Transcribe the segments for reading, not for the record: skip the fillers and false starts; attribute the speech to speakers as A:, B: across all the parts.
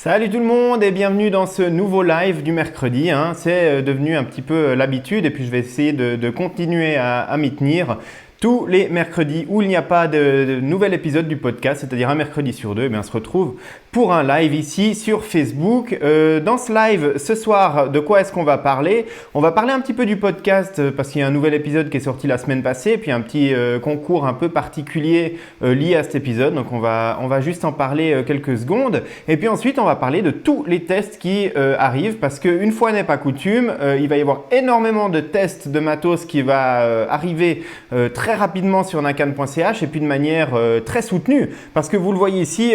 A: Salut tout le monde et bienvenue dans ce nouveau live du mercredi. C'est devenu un petit peu l'habitude et puis je vais essayer de continuer à m'y tenir. Tous les mercredis où il n'y a pas de nouvel épisode du podcast, c'est-à-dire un mercredi sur deux, on se retrouve pour un live ici sur Facebook. Dans ce live, ce soir, de quoi est-ce qu'on va parler? On va parler un petit peu du podcast parce qu'il y a un nouvel épisode qui est sorti la semaine passée, puis un petit concours un peu particulier lié à cet épisode. Donc on va juste en parler quelques secondes. Et puis ensuite, on va parler de tous les tests qui arrivent parce qu'une fois n'est pas coutume, il va y avoir énormément de tests de matos qui va arriver très rapidement sur nakan.ch et puis de manière très soutenue parce que vous le voyez ici,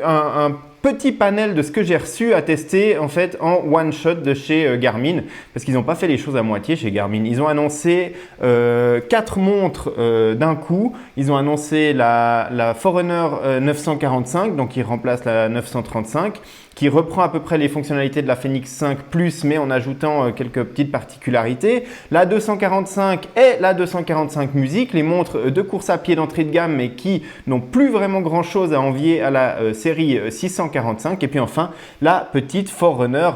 A: un petit panel de ce que j'ai reçu à tester en fait en one shot de chez Garmin parce qu'ils n'ont pas fait les choses à moitié chez Garmin. Ils ont annoncé 4 montres d'un coup. Ils ont annoncé la Forerunner 945 donc qui remplace la 935 qui reprend à peu près les fonctionnalités de la Fenix 5 Plus mais en ajoutant quelques petites particularités. La 245 et la 245 Music, les montres de course à pied d'entrée de gamme mais qui n'ont plus vraiment grand chose à envier à la série 645. Et puis enfin la petite Forerunner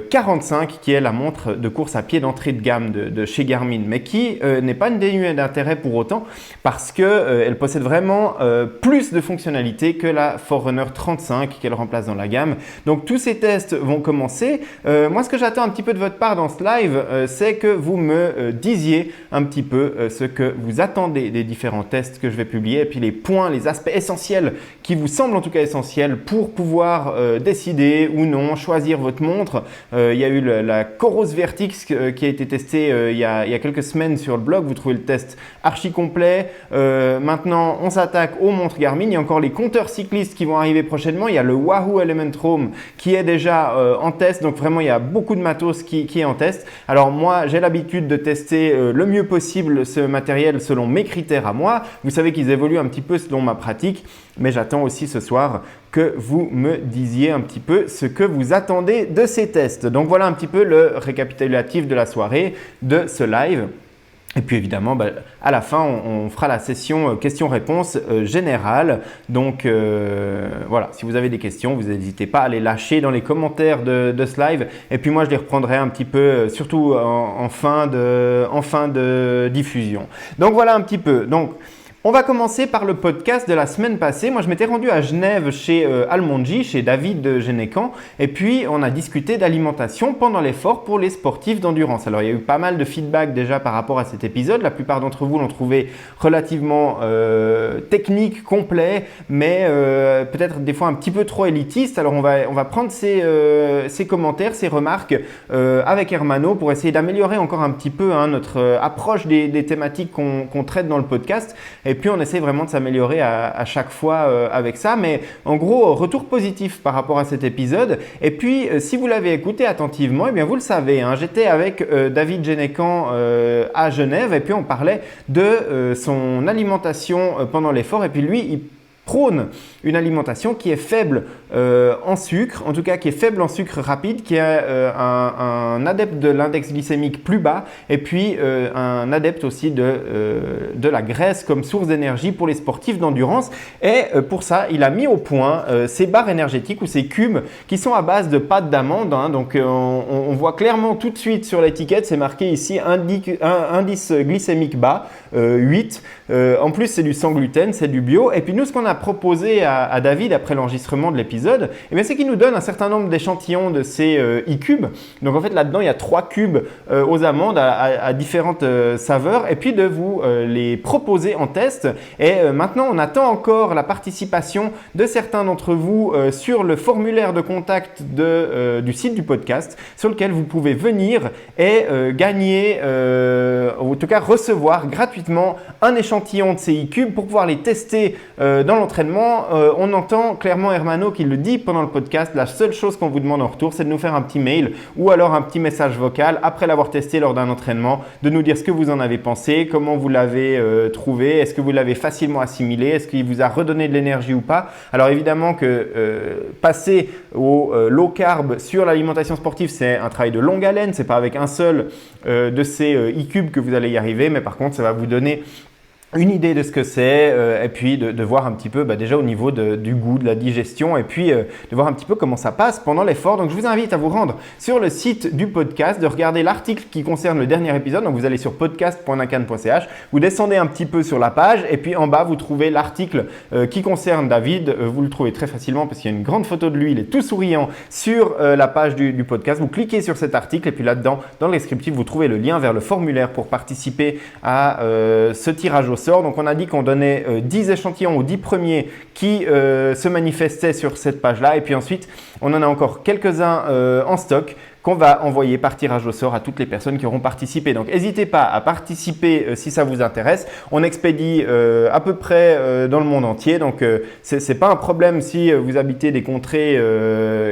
A: 45 qui est la montre de course à pied d'entrée de gamme de chez Garmin mais qui n'est pas dénuée d'intérêt pour autant parce qu'elle possède vraiment plus de fonctionnalités que la Forerunner 35 qu'elle remplace dans la gamme. Donc tous ces tests vont commencer. Moi ce que j'attends un petit peu de votre part dans ce live, c'est que vous me disiez un petit peu ce que vous attendez des différents tests que je vais publier et puis les points, les aspects essentiels qui vous semblent en tout cas essentiels pour pouvoir décider ou non, choisir votre montre. Il y a eu la Coros Vertix qui a été testée il y a quelques semaines sur le blog. Vous trouvez le test archi complet. Maintenant, on s'attaque aux montres Garmin. Il y a encore les compteurs cyclistes qui vont arriver prochainement. Il y a le Wahoo Element Roam qui est déjà en test. Donc vraiment, il y a beaucoup de matos qui est en test. Alors moi, j'ai l'habitude de tester le mieux possible ce matériel selon mes critères à moi. Vous savez qu'ils évoluent un petit peu selon ma pratique. Mais j'attends aussi ce soir que vous me disiez un petit peu ce que vous attendez de ces tests. Donc voilà un petit peu le récapitulatif de la soirée de ce live. Et puis évidemment, à la fin, on fera la session questions-réponses générale. Donc voilà, si vous avez des questions, vous n'hésitez pas à les lâcher dans les commentaires de ce live. Et puis moi, je les reprendrai un petit peu, surtout en fin de diffusion. Donc voilà un petit peu. Donc, on va commencer par le podcast de la semaine passée. Moi, je m'étais rendu à Genève chez Almonji, chez David de Genecan. Et puis, on a discuté d'alimentation pendant l'effort pour les sportifs d'endurance. Alors, il y a eu pas mal de feedback déjà par rapport à cet épisode. La plupart d'entre vous l'ont trouvé relativement technique, complet, mais peut-être des fois un petit peu trop élitiste. Alors, on va prendre ces commentaires, ces remarques avec Hermano pour essayer d'améliorer encore un petit peu notre approche des thématiques qu'on traite dans le podcast. Et puis, on essaie vraiment de s'améliorer à chaque fois avec ça. Mais en gros, retour positif par rapport à cet épisode. Et puis, si vous l'avez écouté attentivement, eh bien, vous le savez, j'étais avec David Genecan à Genève et puis on parlait de son alimentation pendant l'effort. Et puis lui, il prône une alimentation qui est faible en sucre, en tout cas qui est faible en sucre rapide, qui est un adepte de l'index glycémique plus bas et puis un adepte aussi de la graisse comme source d'énergie pour les sportifs d'endurance. Et pour ça, il a mis au point ces barres énergétiques ou ces cubes qui sont à base de pâte d'amande. Donc on voit clairement tout de suite sur l'étiquette, c'est marqué ici indice glycémique bas, 8. En plus, c'est du sans gluten, c'est du bio. Et puis nous, ce qu'on a proposé à David après l'enregistrement de l'épisode, c'est qu'il nous donne un certain nombre d'échantillons de ces e-cubes. Donc en fait là-dedans il y a 3 cubes aux amandes à différentes saveurs et puis de vous les proposer en test. Et maintenant on attend encore la participation de certains d'entre vous sur le formulaire de contact du site du podcast sur lequel vous pouvez venir et gagner, ou en tout cas recevoir gratuitement un échantillon de ces e-cubes pour pouvoir les tester dans l'entraînement. On entend clairement Hermano qui le dit pendant le podcast. La seule chose qu'on vous demande en retour, c'est de nous faire un petit mail ou alors un petit message vocal après l'avoir testé lors d'un entraînement, de nous dire ce que vous en avez pensé, comment vous l'avez trouvé, est-ce que vous l'avez facilement assimilé, est-ce qu'il vous a redonné de l'énergie ou pas. Alors évidemment que passer au low carb sur l'alimentation sportive, c'est un travail de longue haleine, c'est pas avec un seul de ces e-cubes que vous allez y arriver, mais par contre ça va vous donner une idée de ce que c'est et puis de voir un petit peu déjà au niveau du goût, de la digestion et puis de voir un petit peu comment ça passe pendant l'effort. Donc je vous invite à vous rendre sur le site du podcast, de regarder l'article qui concerne le dernier épisode. Donc vous allez sur podcast.nakan.ch, vous descendez un petit peu sur la page et puis en bas vous trouvez l'article qui concerne David. Vous le trouvez très facilement parce qu'il y a une grande photo de lui, il est tout souriant sur la page du podcast. Vous cliquez sur cet article et puis là-dedans, dans le descriptif, vous trouvez le lien vers le formulaire pour participer à ce tirage au sort. Donc on a dit qu'on donnait 10 échantillons aux 10 premiers qui se manifestaient sur cette page-là et puis ensuite on en a encore quelques-uns en stock qu'on va envoyer par tirage au sort à toutes les personnes qui auront participé. Donc n'hésitez pas à participer si ça vous intéresse. On expédie à peu près dans le monde entier, donc ce n'est pas un problème si vous habitez des contrées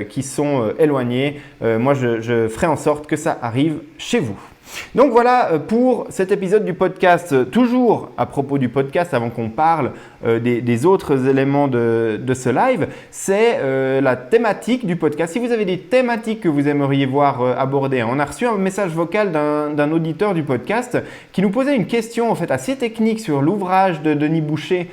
A: qui sont éloignées. Moi je ferai en sorte que ça arrive chez vous. Donc voilà pour cet épisode du podcast. Toujours à propos du podcast, avant qu'on parle des autres éléments de ce live, c'est la thématique du podcast. Si vous avez des thématiques que vous aimeriez voir abordées, on a reçu un message vocal d'un auditeur du podcast qui nous posait une question en fait assez technique sur l'ouvrage de Denis Boucher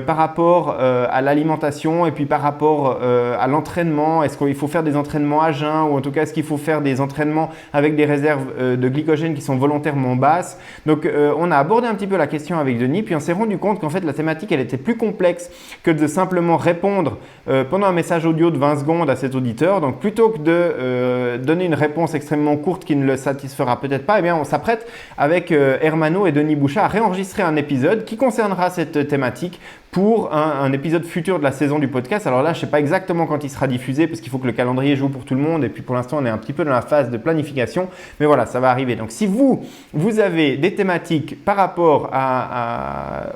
A: par rapport à l'alimentation et puis par rapport à l'entraînement. Est-ce qu'il faut faire des entraînements à jeun ou en tout cas est-ce qu'il faut faire des entraînements avec des réserves de glycogène qui sont volontairement basses. Donc on a abordé un petit peu la question avec Denis puis on s'est rendu compte qu'en fait la thématique elle était plus complexe que de simplement répondre pendant un message audio de 20 secondes à cet auditeur. Donc plutôt que de donner une réponse extrêmement courte qui ne le satisfera peut-être pas, eh bien on s'apprête avec Hermano et Denis Bouchard à réenregistrer un épisode qui concernera cette thématique pour un épisode futur de la saison du podcast. Alors là, je ne sais pas exactement quand il sera diffusé parce qu'il faut que le calendrier joue pour tout le monde et puis pour l'instant, on est un petit peu dans la phase de planification. Mais voilà, ça va arriver. Donc si vous avez des thématiques par rapport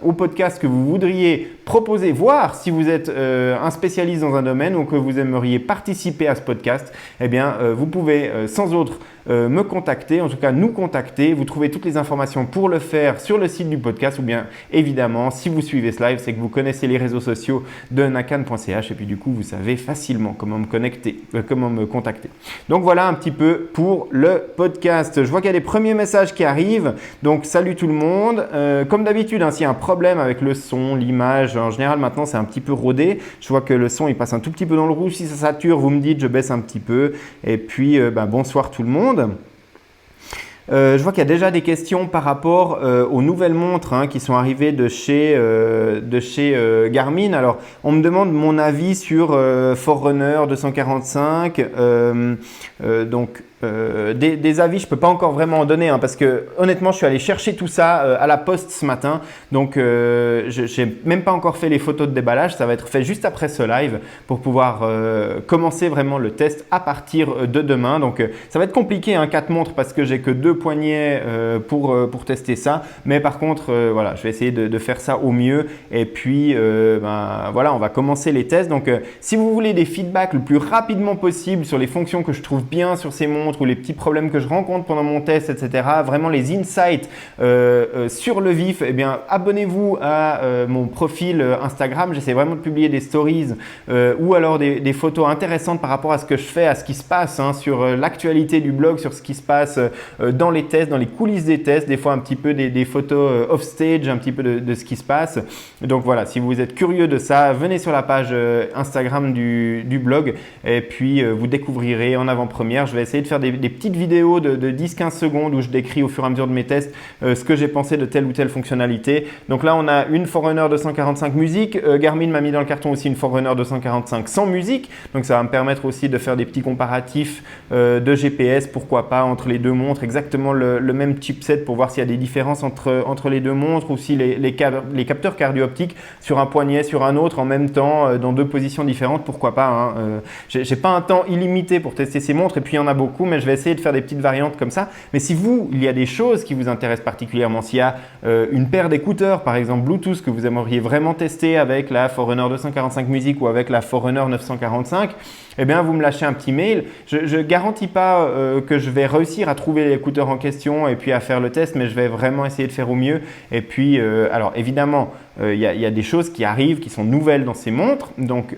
A: au podcast que vous voudriez proposer, voir si vous êtes un spécialiste dans un domaine ou que vous aimeriez participer à ce podcast, eh bien, vous pouvez sans autre me contacter, en tout cas nous contacter. Vous trouvez toutes les informations pour le faire sur le site du podcast ou bien évidemment, si vous suivez ce live, c'est que vous connaissez les réseaux sociaux de nakan.ch et puis du coup, vous savez facilement comment me contacter. Donc voilà un petit peu pour le podcast. Je vois qu'il y a des premiers messages qui arrivent. Donc salut tout le monde. Comme d'habitude, s'il y a un problème avec le son, l'image, en général maintenant c'est un petit peu rodé. Je vois que le son il passe un tout petit peu dans le rouge. Si ça sature, vous me dites, je baisse un petit peu. Et puis bonsoir tout le monde. Je vois qu'il y a déjà des questions par rapport aux nouvelles montres qui sont arrivées de chez Garmin. Alors, on me demande mon avis sur Forerunner 245. Des avis, je ne peux pas encore vraiment en donner parce que honnêtement, je suis allé chercher tout ça à la poste ce matin. Donc, je n'ai même pas encore fait les photos de déballage. Ça va être fait juste après ce live pour pouvoir commencer vraiment le test à partir de demain. Donc, ça va être compliqué 4 montres parce que j'ai que 2 poignets pour tester ça. Mais par contre, voilà, je vais essayer de faire ça au mieux. Et puis, voilà, on va commencer les tests. Donc, si vous voulez des feedbacks le plus rapidement possible sur les fonctions que je trouve bien sur ces montres ou les petits problèmes que je rencontre pendant mon test, etc. Vraiment les insights sur le vif, eh bien, abonnez-vous à mon profil Instagram. J'essaie vraiment de publier des stories ou alors des photos intéressantes par rapport à ce que je fais, à ce qui se passe sur l'actualité du blog, sur ce qui se passe dans les tests, dans les coulisses des tests, des fois un petit peu des photos off-stage, un petit peu de ce qui se passe. Donc voilà, si vous êtes curieux de ça, venez sur la page Instagram du blog et puis vous découvrirez en avant-première. Je vais essayer de faire des petites vidéos de 10-15 secondes où je décris au fur et à mesure de mes tests ce que j'ai pensé de telle ou telle fonctionnalité. Donc là, on a une Forerunner 245 musique. Garmin m'a mis dans le carton aussi une Forerunner 245 sans musique. Donc ça va me permettre aussi de faire des petits comparatifs de GPS, pourquoi pas, entre les deux montres, exactement le même chipset pour voir s'il y a des différences entre les deux montres ou si les capteurs cardio-optiques sur un poignet, sur un autre en même temps, dans 2 positions différentes, pourquoi pas. J'ai pas un temps illimité pour tester ces montres et puis il y en a beaucoup, mais je vais essayer de faire des petites variantes comme ça. Mais si il y a des choses qui vous intéressent particulièrement, s'il y a une paire d'écouteurs, par exemple Bluetooth, que vous aimeriez vraiment tester avec la Forerunner 245 Music ou avec la Forerunner 945, eh bien, vous me lâchez un petit mail. Je ne garantis pas que je vais réussir à trouver l'écouteur en question et puis à faire le test, mais je vais vraiment essayer de faire au mieux. Et puis, alors évidemment, il y a des choses qui arrivent, qui sont nouvelles dans ces montres. Donc,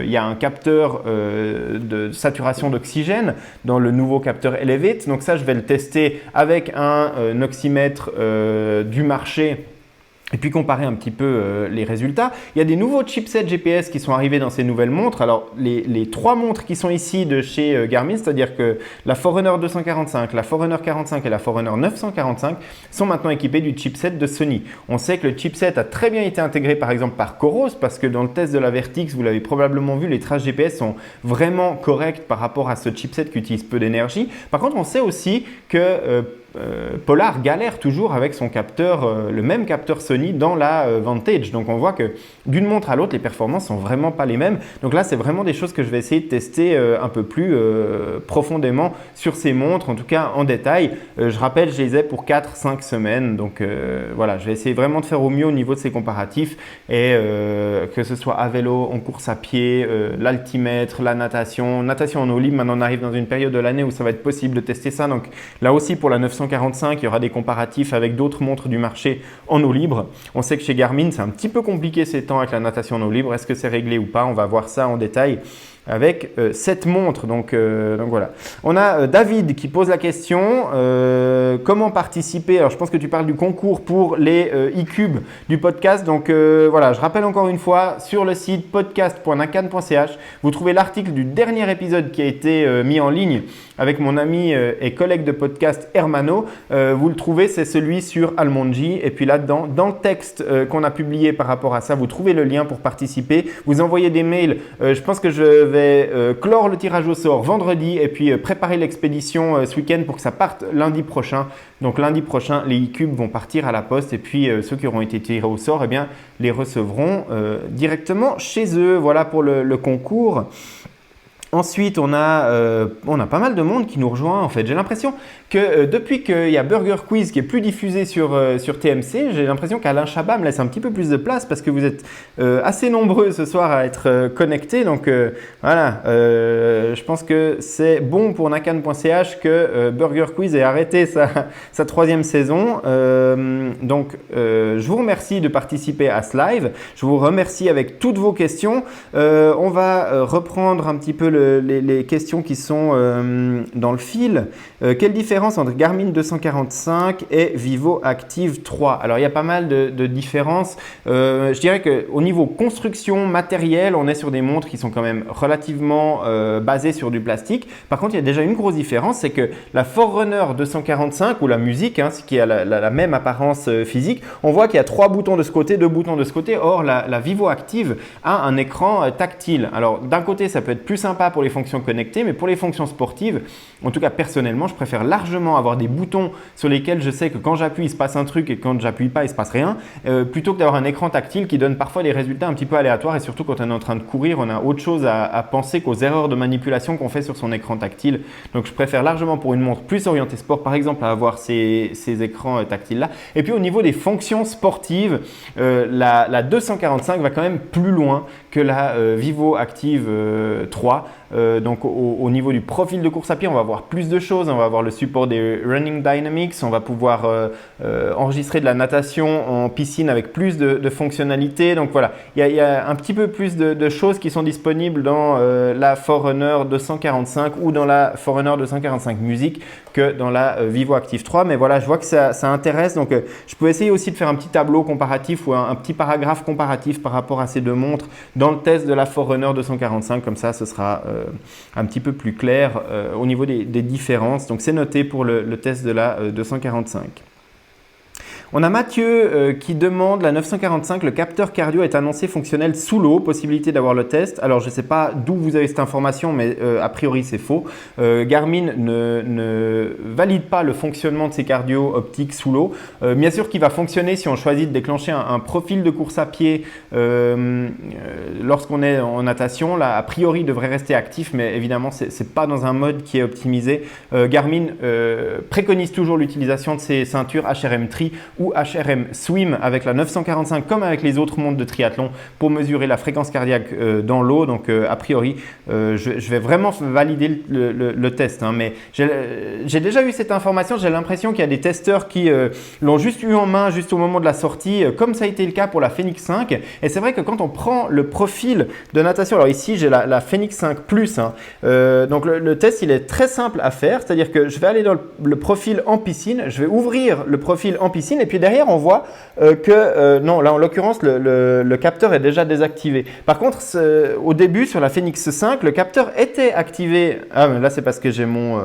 A: il y a un capteur de saturation d'oxygène dans le nouveau capteur Elevate. Donc ça, je vais le tester avec un oxymètre du marché et puis comparer un petit peu les résultats. Il y a des nouveaux chipsets GPS qui sont arrivés dans ces nouvelles montres. Alors les 3 montres qui sont ici de chez Garmin, c'est-à-dire que la Forerunner 245, la Forerunner 45 et la Forerunner 945 sont maintenant équipées du chipset de Sony. On sait que le chipset a très bien été intégré par exemple par Coros, parce que dans le test de la Vertix, vous l'avez probablement vu, les traces GPS sont vraiment correctes par rapport à ce chipset qui utilise peu d'énergie. Par contre, on sait aussi que Polar galère toujours avec son capteur, le même capteur Sony dans la Vantage. Donc on voit que d'une montre à l'autre, les performances sont vraiment pas les mêmes. Donc là, c'est vraiment des choses que je vais essayer de tester un peu plus profondément sur ces montres, en tout cas en détail. Je rappelle, je les ai pour 4-5 semaines. Donc voilà, je vais essayer vraiment de faire au mieux au niveau de ces comparatifs et que ce soit à vélo, en course à pied, l'altimètre, la natation en eau libre. Maintenant, on arrive dans une période de l'année où ça va être possible de tester ça. Donc là aussi, pour la 945, il y aura des comparatifs avec d'autres montres du marché en eau libre. On sait que chez Garmin, c'est un petit peu compliqué ces temps avec la natation en eau libre. Est-ce que c'est réglé ou pas? On va voir ça en détail avec cette montre. Donc voilà. On a David qui pose la question, comment participer? Alors je pense que tu parles du concours pour les e-cubes du podcast. Donc voilà, je rappelle encore une fois, sur le site podcast.nakan.ch, vous trouvez l'article du dernier épisode qui a été mis en ligne avec mon ami et collègue de podcast Hermano. Vous le trouvez, c'est celui sur Almonji. Et puis là-dedans, dans le texte qu'on a publié par rapport à ça, vous trouvez le lien pour participer. Vous envoyez des mails. Je pense que je vais clore le tirage au sort vendredi et puis préparer l'expédition ce week-end pour que ça parte lundi prochain. Donc lundi prochain, les e-cubes vont partir à la poste et puis ceux qui auront été tirés au sort, eh bien, les recevront directement chez eux. Voilà pour le concours. Ensuite, on a pas mal de monde qui nous rejoint. En fait, j'ai l'impression que depuis qu'il y a Burger Quiz qui est plus diffusé sur TMC, j'ai l'impression qu'Alain Chabat me laisse un petit peu plus de place parce que vous êtes assez nombreux ce soir à être connectés. Donc voilà, je pense que c'est bon pour nakan.ch que Burger Quiz ait arrêté sa 3e saison. Donc, je vous remercie de participer à ce live. Je vous remercie avec toutes vos questions. On va reprendre un petit peu les questions qui sont dans le fil. Quelle différence entre Garmin 245 et Vivo Active 3? Alors, il y a pas mal de différences. Je dirais qu'au niveau construction, matériel, on est sur des montres qui sont quand même relativement basées sur du plastique. Par contre, il y a déjà une grosse différence, c'est que la Forerunner 245 ou la musique, ce qui a la même apparence physique, on voit qu'il y a 3 boutons de ce côté, 2 boutons de ce côté. Or, la Vivo Active a un écran tactile. Alors, d'un côté, ça peut être plus sympa pour les fonctions connectées, mais pour les fonctions sportives, en tout cas personnellement, je préfère largement avoir des boutons sur lesquels je sais que quand j'appuie, il se passe un truc et quand j'appuie pas, il se passe rien, plutôt que d'avoir un écran tactile qui donne parfois des résultats un petit peu aléatoires et surtout quand on est en train de courir, on a autre chose à penser qu'aux erreurs de manipulation qu'on fait sur son écran tactile. Donc, je préfère largement pour une montre plus orientée sport, par exemple, à avoir ces écrans tactiles-là. Et puis, au niveau des fonctions sportives, la 245 va quand même plus loin que la Vivo Active 3. Donc au niveau du profil de course à pied, on va avoir plus de choses. On va avoir le support des Running Dynamics. On va pouvoir enregistrer de la natation en piscine avec plus de fonctionnalités. Donc voilà, il y a un petit peu plus de choses qui sont disponibles dans la Forerunner 245 ou dans la Forerunner 245 Music que dans la Vivo Active 3. Mais voilà, je vois que ça intéresse. Donc je peux essayer aussi de faire un petit tableau comparatif ou un petit paragraphe comparatif par rapport à ces deux montres dans le test de la Forerunner 245. Comme ça, ce sera un petit peu plus clair au niveau des différences. Donc, c'est noté pour le test de la 245. On a Mathieu qui demande la 945, le capteur cardio est annoncé fonctionnel sous l'eau, possibilité d'avoir le test. Alors je ne sais pas d'où vous avez cette information, mais a priori c'est faux. Garmin ne valide pas le fonctionnement de ces cardio optiques sous l'eau. Bien sûr qu'il va fonctionner si on choisit de déclencher un profil de course à pied lorsqu'on est en natation. Là, a priori, il devrait rester actif, mais évidemment, ce n'est pas dans un mode qui est optimisé. Garmin préconise toujours l'utilisation de ces ceintures HRM Tri ou HRM Swim avec la 945 comme avec les autres montres de triathlon pour mesurer la fréquence cardiaque dans l'eau. Donc a priori, je vais vraiment valider le test. Mais j'ai déjà eu cette information. J'ai l'impression qu'il y a des testeurs qui l'ont juste eu en main juste au moment de la sortie, comme ça a été le cas pour la Fenix 5. Et c'est vrai que quand on prend le profil de natation, alors ici j'ai la Fenix 5 Plus. Donc le test il est très simple à faire, c'est-à-dire que je vais aller dans le profil en piscine, je vais ouvrir le profil en piscine et puis puis derrière, on voit non, là en l'occurrence, le capteur est déjà désactivé. Par contre, au début, sur la Fenix 5, le capteur était activé. Ah, mais là, c'est parce que j'ai mon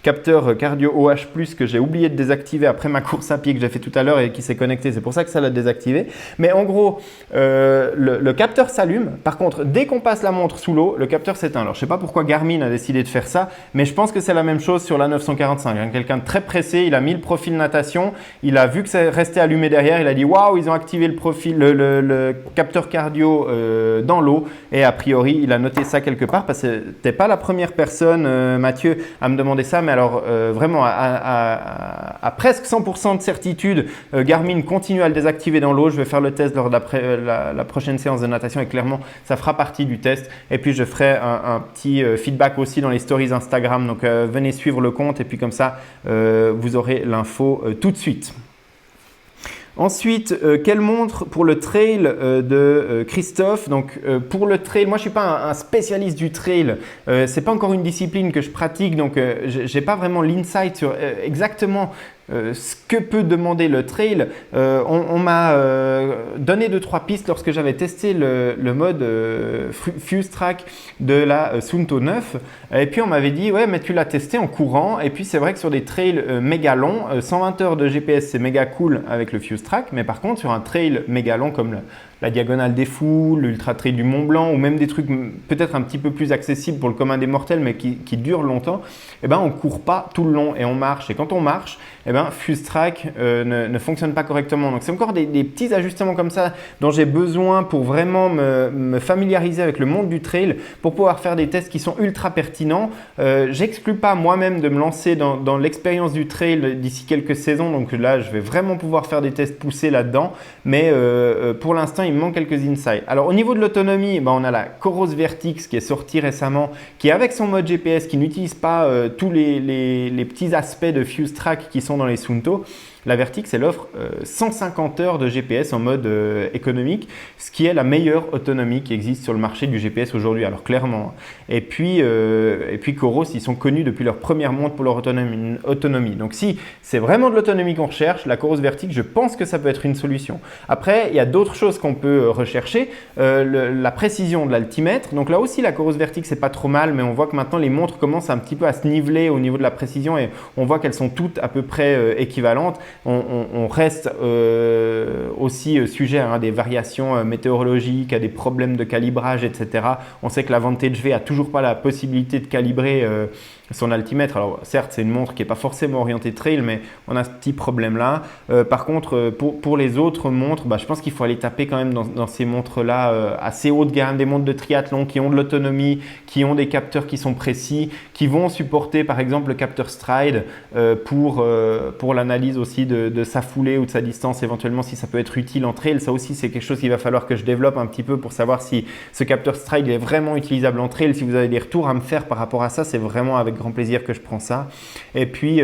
A: capteur cardio OH+, que j'ai oublié de désactiver après ma course à pied que j'ai fait tout à l'heure et qui s'est connecté. C'est pour ça que ça l'a désactivé. Mais en gros, le capteur s'allume. Par contre, dès qu'on passe la montre sous l'eau, le capteur s'éteint. Alors, je ne sais pas pourquoi Garmin a décidé de faire ça, mais je pense que c'est la même chose sur la 945. Hein. Quelqu'un de très pressé, il a mis le profil natation, il a vu que ça restait allumé derrière, il a dit « Waouh, ils ont activé le profil, le capteur cardio dans l'eau » et a priori, il a noté ça quelque part parce que tu n'es pas la première personne, Mathieu, à me demander ça, mais alors vraiment à presque 100% de certitude, Garmin continue à le désactiver dans l'eau. Je vais faire le test lors de la prochaine séance de natation et clairement, ça fera partie du test. Et puis, je ferai un petit feedback aussi dans les stories Instagram. Donc, venez suivre le compte et puis comme ça, vous aurez l'info tout de suite. Ensuite, quelle montre pour le trail de Christophe? Donc, pour le trail, moi je ne suis pas un spécialiste du trail. Ce n'est pas encore une discipline que je pratique, donc je n'ai pas vraiment l'insight sur exactement ce que peut demander le trail. On m'a donné 2-3 pistes lorsque j'avais testé le mode Fuse Track de la Suunto 9 et puis on m'avait dit ouais mais tu l'as testé en courant et puis c'est vrai que sur des trails méga longs, 120 heures de GPS c'est méga cool avec le Fuse Track, mais par contre sur un trail méga long comme la Diagonale des Fous, l'Ultra Trail du Mont Blanc ou même des trucs peut-être un petit peu plus accessibles pour le commun des mortels mais qui durent longtemps, eh ben, on ne court pas tout le long et on marche. Et quand on marche, eh ben, Fuse Track ne fonctionne pas correctement. Donc, c'est encore des petits ajustements comme ça dont j'ai besoin pour vraiment me familiariser avec le monde du trail pour pouvoir faire des tests qui sont ultra pertinents. J'exclus pas moi-même de me lancer dans l'expérience du trail d'ici quelques saisons. Donc là, je vais vraiment pouvoir faire des tests poussés là-dedans. Mais pour l'instant, il me manque quelques insights. Alors, au niveau de l'autonomie, ben, on a la Coros Vertix qui est sortie récemment, qui avec son mode GPS, qui n'utilise pas tous les petits aspects de Fuse Track qui sont dans les Suunto. La Vertix, elle offre 150 heures de GPS en mode économique, ce qui est la meilleure autonomie qui existe sur le marché du GPS aujourd'hui, alors clairement. Et puis Coros, ils sont connus depuis leur première montre pour leur autonomie. Donc si c'est vraiment de l'autonomie qu'on recherche, la Coros Vertix, je pense que ça peut être une solution. Après, il y a d'autres choses qu'on peut rechercher. La précision de l'altimètre. Donc là aussi, la Coros Vertix, c'est pas trop mal, mais on voit que maintenant, les montres commencent un petit peu à se niveler au niveau de la précision et on voit qu'elles sont toutes à peu près équivalentes. On reste aussi sujet à des variations météorologiques, à des problèmes de calibrage, etc. On sait que la Vantage V a toujours pas la possibilité de calibrer son altimètre. Alors certes, c'est une montre qui n'est pas forcément orientée trail, mais on a ce petit problème-là. Par contre, pour les autres montres, je pense qu'il faut aller taper quand même dans ces montres-là assez haut de gamme, des montres de triathlon qui ont de l'autonomie, qui ont des capteurs qui sont précis, qui vont supporter par exemple le capteur Stride pour l'analyse aussi de sa foulée ou de sa distance, éventuellement si ça peut être utile en trail. Ça aussi, c'est quelque chose qu'il va falloir que je développe un petit peu pour savoir si ce capteur Stride est vraiment utilisable en trail. Si vous avez des retours à me faire par rapport à ça, c'est vraiment avec grand plaisir que je prends ça. Et puis,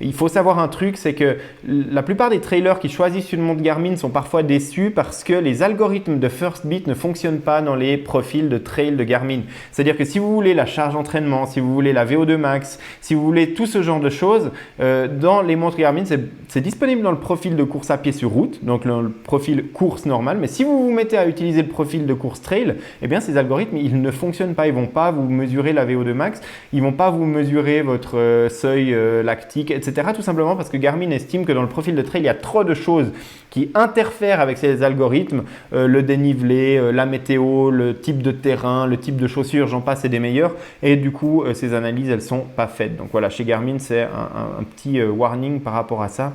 A: il faut savoir un truc, c'est que la plupart des trailers qui choisissent une montre Garmin sont parfois déçus parce que les algorithmes de First Beat ne fonctionnent pas dans les profils de trail de Garmin. C'est-à-dire que si vous voulez la charge d'entraînement, si vous voulez la VO2 max, si vous voulez tout ce genre de choses, dans les montres Garmin, c'est disponible dans le profil de course à pied sur route, donc le profil course normal. Mais si vous vous mettez à utiliser le profil de course trail, eh bien ces algorithmes, ils ne fonctionnent pas. Ils ne vont pas vous mesurer la VO2 max, ils ne vont pas vous mesurer votre seuil lactique, etc. Tout simplement parce que Garmin estime que dans le profil de trail, il y a trop de choses qui interfèrent avec ces algorithmes, le dénivelé, la météo, le type de terrain, le type de chaussures, j'en passe et des meilleurs. Et du coup, ces analyses, elles ne sont pas faites. Donc voilà, chez Garmin, c'est un petit warning par rapport à ça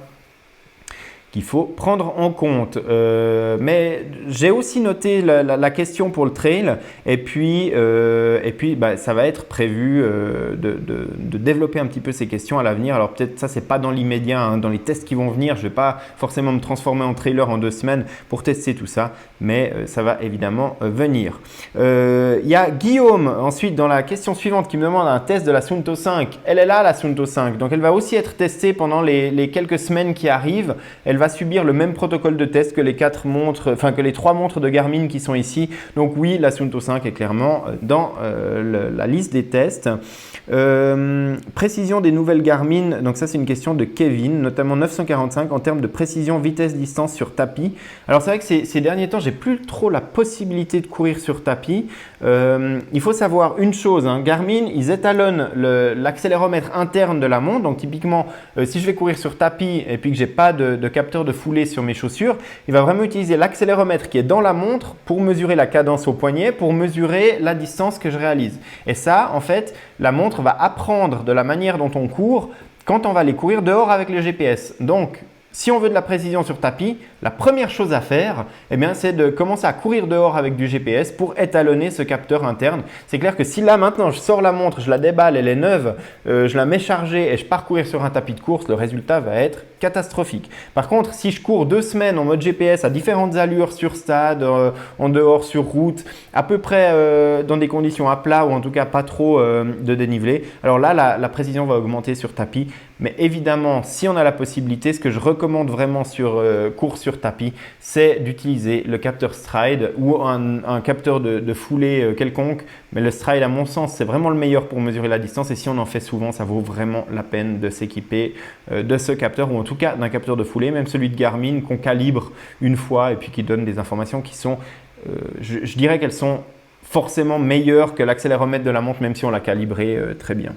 A: qu'il faut prendre en compte. Mais j'ai aussi noté la question pour le trail et puis ça va être prévu de développer un petit peu ces questions à l'avenir. Alors peut-être ça, c'est pas dans l'immédiat, hein, dans les tests qui vont venir. Je vais pas forcément me transformer en trailer en 2 semaines pour tester tout ça, mais ça va évidemment venir. Il y a Guillaume ensuite dans la question suivante qui me demande un test de la Suunto 5. Elle est là, la Suunto 5, donc elle va aussi être testée pendant les quelques semaines qui arrivent. Elle va va subir le même protocole de test que les 3 montres de Garmin qui sont ici. Donc oui, la Suunto 5 est clairement dans la liste des tests. Précision des nouvelles Garmin, donc ça c'est une question de Kevin, notamment 945 en termes de précision, vitesse, distance sur tapis. Alors c'est vrai que ces derniers temps, j'ai plus trop la possibilité de courir sur tapis. Il faut savoir une chose, hein, Garmin, ils étalonnent l'accéléromètre interne de la montre. Donc typiquement, si je vais courir sur tapis et puis que j'ai pas de capteur de foulée sur mes chaussures, il va vraiment utiliser l'accéléromètre qui est dans la montre pour mesurer la cadence au poignet, pour mesurer la distance que je réalise. Et ça, en fait, la montre va apprendre de la manière dont on court quand on va aller courir dehors avec le GPS. Donc, si on veut de la précision sur tapis, la première chose à faire, c'est de commencer à courir dehors avec du GPS pour étalonner ce capteur interne. C'est clair que si là maintenant je sors la montre, je la déballe, elle est neuve, je la mets chargée et je pars courir sur un tapis de course, le résultat va être catastrophique. Par contre, si je cours 2 semaines en mode GPS à différentes allures sur stade, en dehors, sur route, à peu près dans des conditions à plat ou en tout cas pas trop de dénivelé, alors là la précision va augmenter sur tapis. Mais évidemment, si on a la possibilité, ce que je recommande vraiment sur course sur tapis, c'est d'utiliser le capteur Stride ou un capteur de foulée quelconque. Mais le Stride, à mon sens, c'est vraiment le meilleur pour mesurer la distance. Et si on en fait souvent, ça vaut vraiment la peine de s'équiper de ce capteur ou en tout cas d'un capteur de foulée, même celui de Garmin qu'on calibre une fois et puis qui donne des informations qui sont, je dirais qu'elles sont forcément meilleures que l'accéléromètre de la montre, même si on l'a calibré très bien.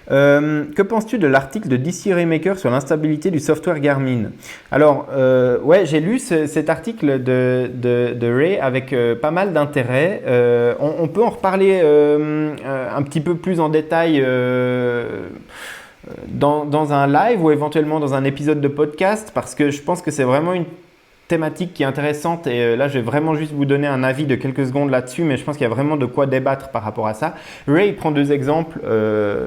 A: Que penses-tu de l'article de DC Raymaker sur l'instabilité du software Garmin? Alors, ouais, j'ai lu cet article de Ray avec pas mal d'intérêt. On peut en reparler un petit peu plus en détail dans un live ou éventuellement dans un épisode de podcast parce que je pense que c'est vraiment une thématique qui est intéressante et là je vais vraiment juste vous donner un avis de quelques secondes là-dessus, mais je pense qu'il y a vraiment de quoi débattre par rapport à ça. Ray prend 2 exemples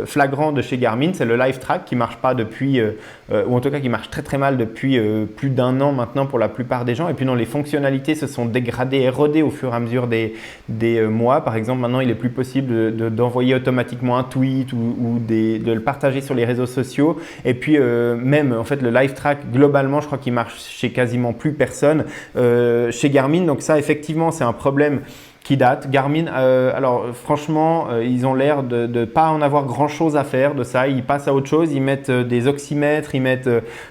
A: flagrants de chez Garmin, c'est le Live Track qui marche pas depuis, ou en tout cas qui marche très très mal depuis plus d'1 an maintenant pour la plupart des gens, et puis non, les fonctionnalités se sont dégradées, érodées au fur et à mesure des mois. Par exemple, maintenant il est plus possible d'envoyer automatiquement un tweet ou de le partager sur les réseaux sociaux, et puis même en fait le Live Track globalement je crois qu'il marche chez quasiment plus personne chez Garmin. Donc ça effectivement c'est un problème qui date. Garmin, alors franchement, ils ont l'air de ne pas en avoir grand chose à faire de ça. Ils passent à autre chose, ils mettent des oxymètres, ils mettent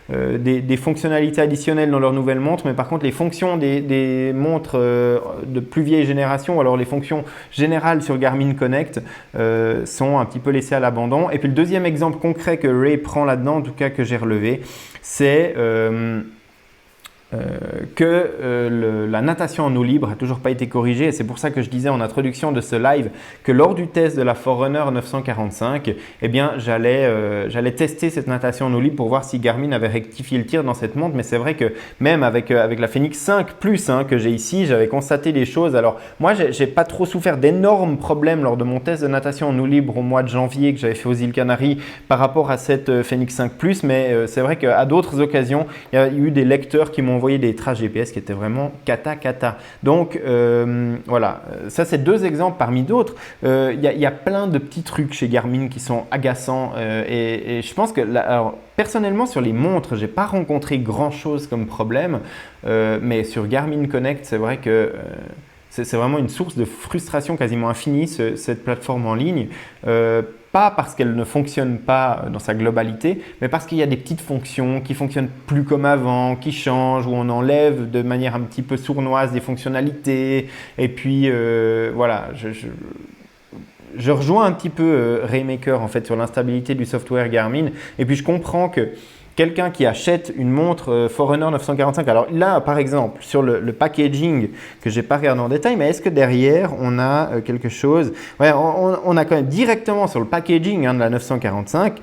A: des fonctionnalités additionnelles dans leurs nouvelles montres, mais par contre les fonctions des montres de plus vieille génération, ou alors les fonctions générales sur Garmin Connect sont un petit peu laissées à l'abandon. Et puis le deuxième exemple concret que Ray prend là-dedans, en tout cas que j'ai relevé, c'est la natation en eau libre n'a toujours pas été corrigée, et c'est pour ça que je disais en introduction de ce live que lors du test de la Forerunner 945, eh bien, j'allais tester cette natation en eau libre pour voir si Garmin avait rectifié le tir dans cette montre. Mais c'est vrai que même avec la Fenix 5 Plus que j'ai ici, j'avais constaté des choses. Alors moi, j'ai pas trop souffert d'énormes problèmes lors de mon test de natation en eau libre au mois de janvier que j'avais fait aux îles Canaries par rapport à cette Fenix 5 Plus, mais c'est vrai qu'à d'autres occasions, il y a eu des lecteurs qui m'ont envoyé des traces GPS qui étaient vraiment cata. Donc voilà, ça c'est 2 exemples parmi d'autres. Il y a plein de petits trucs chez Garmin qui sont agaçants et je pense que alors, personnellement sur les montres, j'ai pas rencontré grand chose comme problème, mais sur Garmin Connect, c'est vrai que c'est vraiment une source de frustration quasiment infinie cette plateforme en ligne. Pas parce qu'elle ne fonctionne pas dans sa globalité, mais parce qu'il y a des petites fonctions qui fonctionnent plus comme avant, qui changent, où on enlève de manière un petit peu sournoise des fonctionnalités. Et puis voilà, je rejoins un petit peu Raymaker en fait sur l'instabilité du software Garmin. Et puis je comprends que quelqu'un qui achète une montre Forerunner 945, alors là par exemple sur le packaging que j'ai pas regardé en détail, mais est-ce que derrière on a quelque chose? Ouais, on a quand même directement sur le packaging de la 945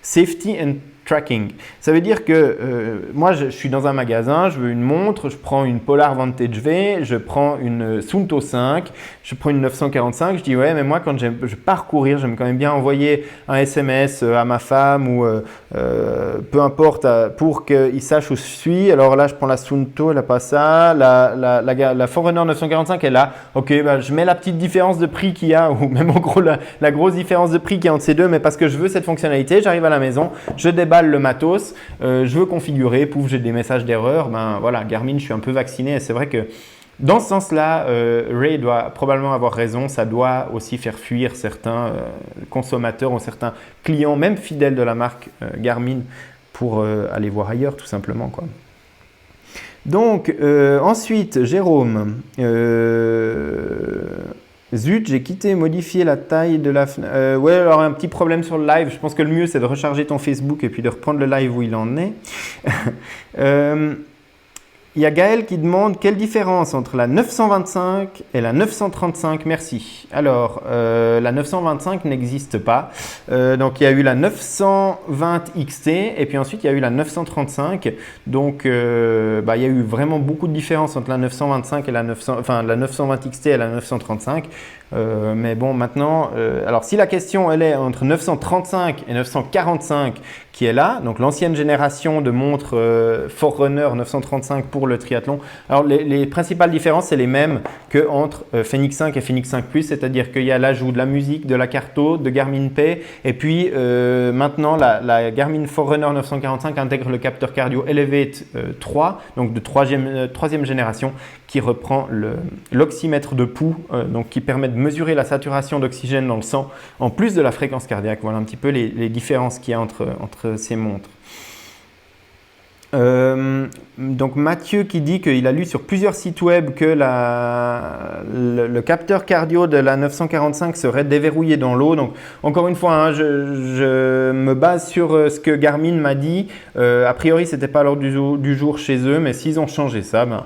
A: Safety and Tracking. Ça veut dire que moi je suis dans un magasin, je veux une montre, je prends une Polar Vantage V, je prends une Suunto 5, je prends une 945, je dis ouais mais moi quand je pars courir, j'aime quand même bien envoyer un SMS à ma femme ou peu importe pour qu'il sache où je suis. Alors là je prends la Suunto, elle n'a pas ça, la Forerunner 945 elle a, ok bah, je mets la petite différence de prix qu'il y a ou même en gros la grosse différence de prix qu'il y a entre ces deux, mais parce que je veux cette fonctionnalité, j'arrive à la maison, je déballe déballe le matos, je veux configurer, pouf, j'ai des messages d'erreur. Ben voilà, Garmin, je suis un peu vacciné et c'est vrai que dans ce sens-là, Ray doit probablement avoir raison. Ça doit aussi faire fuir certains consommateurs ou certains clients, même fidèles de la marque Garmin, pour aller voir ailleurs tout simplement, quoi. Donc ensuite, Jérôme, zut, j'ai quitté, modifié la taille de la fenêtre. Ouais, alors un petit problème sur le live. Je pense que le mieux, c'est de recharger ton Facebook et puis de reprendre le live où il en est. Il y a Gaël qui demande quelle différence entre la 925 et la 935. Merci. Alors, la 925 n'existe pas. Donc, il y a eu la 920 XT et puis ensuite, il y a eu la 935. Donc, il y a eu vraiment beaucoup de différence entre la 925 et la 920 XT et la 935. Mais bon, maintenant, alors si la question elle est entre 935 et 945 qui est là, donc l'ancienne génération de montres Forerunner 935 pour le triathlon, alors les principales différences, c'est les mêmes qu'entre Fenix 5 et Fenix 5 Plus, c'est-à-dire qu'il y a l'ajout de la musique, de la carto, de Garmin Pay, et puis maintenant la Garmin Forerunner 945 intègre le capteur cardio Elevate 3, donc de troisième génération, qui reprend l'oxymètre de pouls, donc qui permet de mesurer la saturation d'oxygène dans le sang, en plus de la fréquence cardiaque. Voilà un petit peu les différences qu'il y a entre ces montres. Donc Mathieu qui dit qu'il a lu sur plusieurs sites web que le capteur cardio de la 945 serait déverrouillé dans l'eau. Donc encore une fois, hein, je me base sur ce que Garmin m'a dit. A priori, ce n'était pas à l'ordre du jour chez eux, mais s'ils ont changé ça, ben,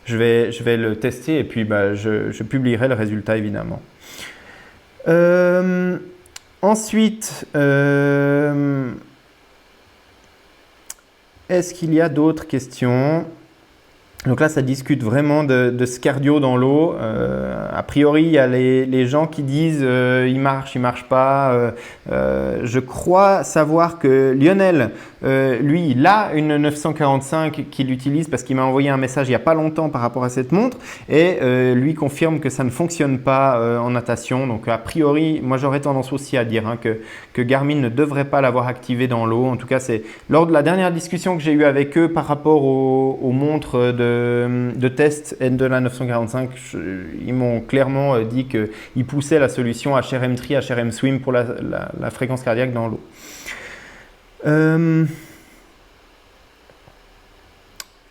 A: je vais le tester et puis je publierai le résultat évidemment. Ensuite, est-ce qu'il y a d'autres questions? Donc là, ça discute vraiment de ce cardio dans l'eau. A priori, il y a les gens qui disent il marche pas. Je crois savoir que Lionel, lui, il a une 945 qu'il utilise parce qu'il m'a envoyé un message il n'y a pas longtemps par rapport à cette montre et lui confirme que ça ne fonctionne pas en natation. Donc a priori, moi j'aurais tendance aussi à dire que Garmin ne devrait pas l'avoir activé dans l'eau. En tout cas, c'est lors de la dernière discussion que j'ai eue avec eux par rapport aux montres de test de la 945, ils m'ont clairement dit qu'ils poussaient la solution HRM3, HRM Swim pour la fréquence cardiaque dans l'eau.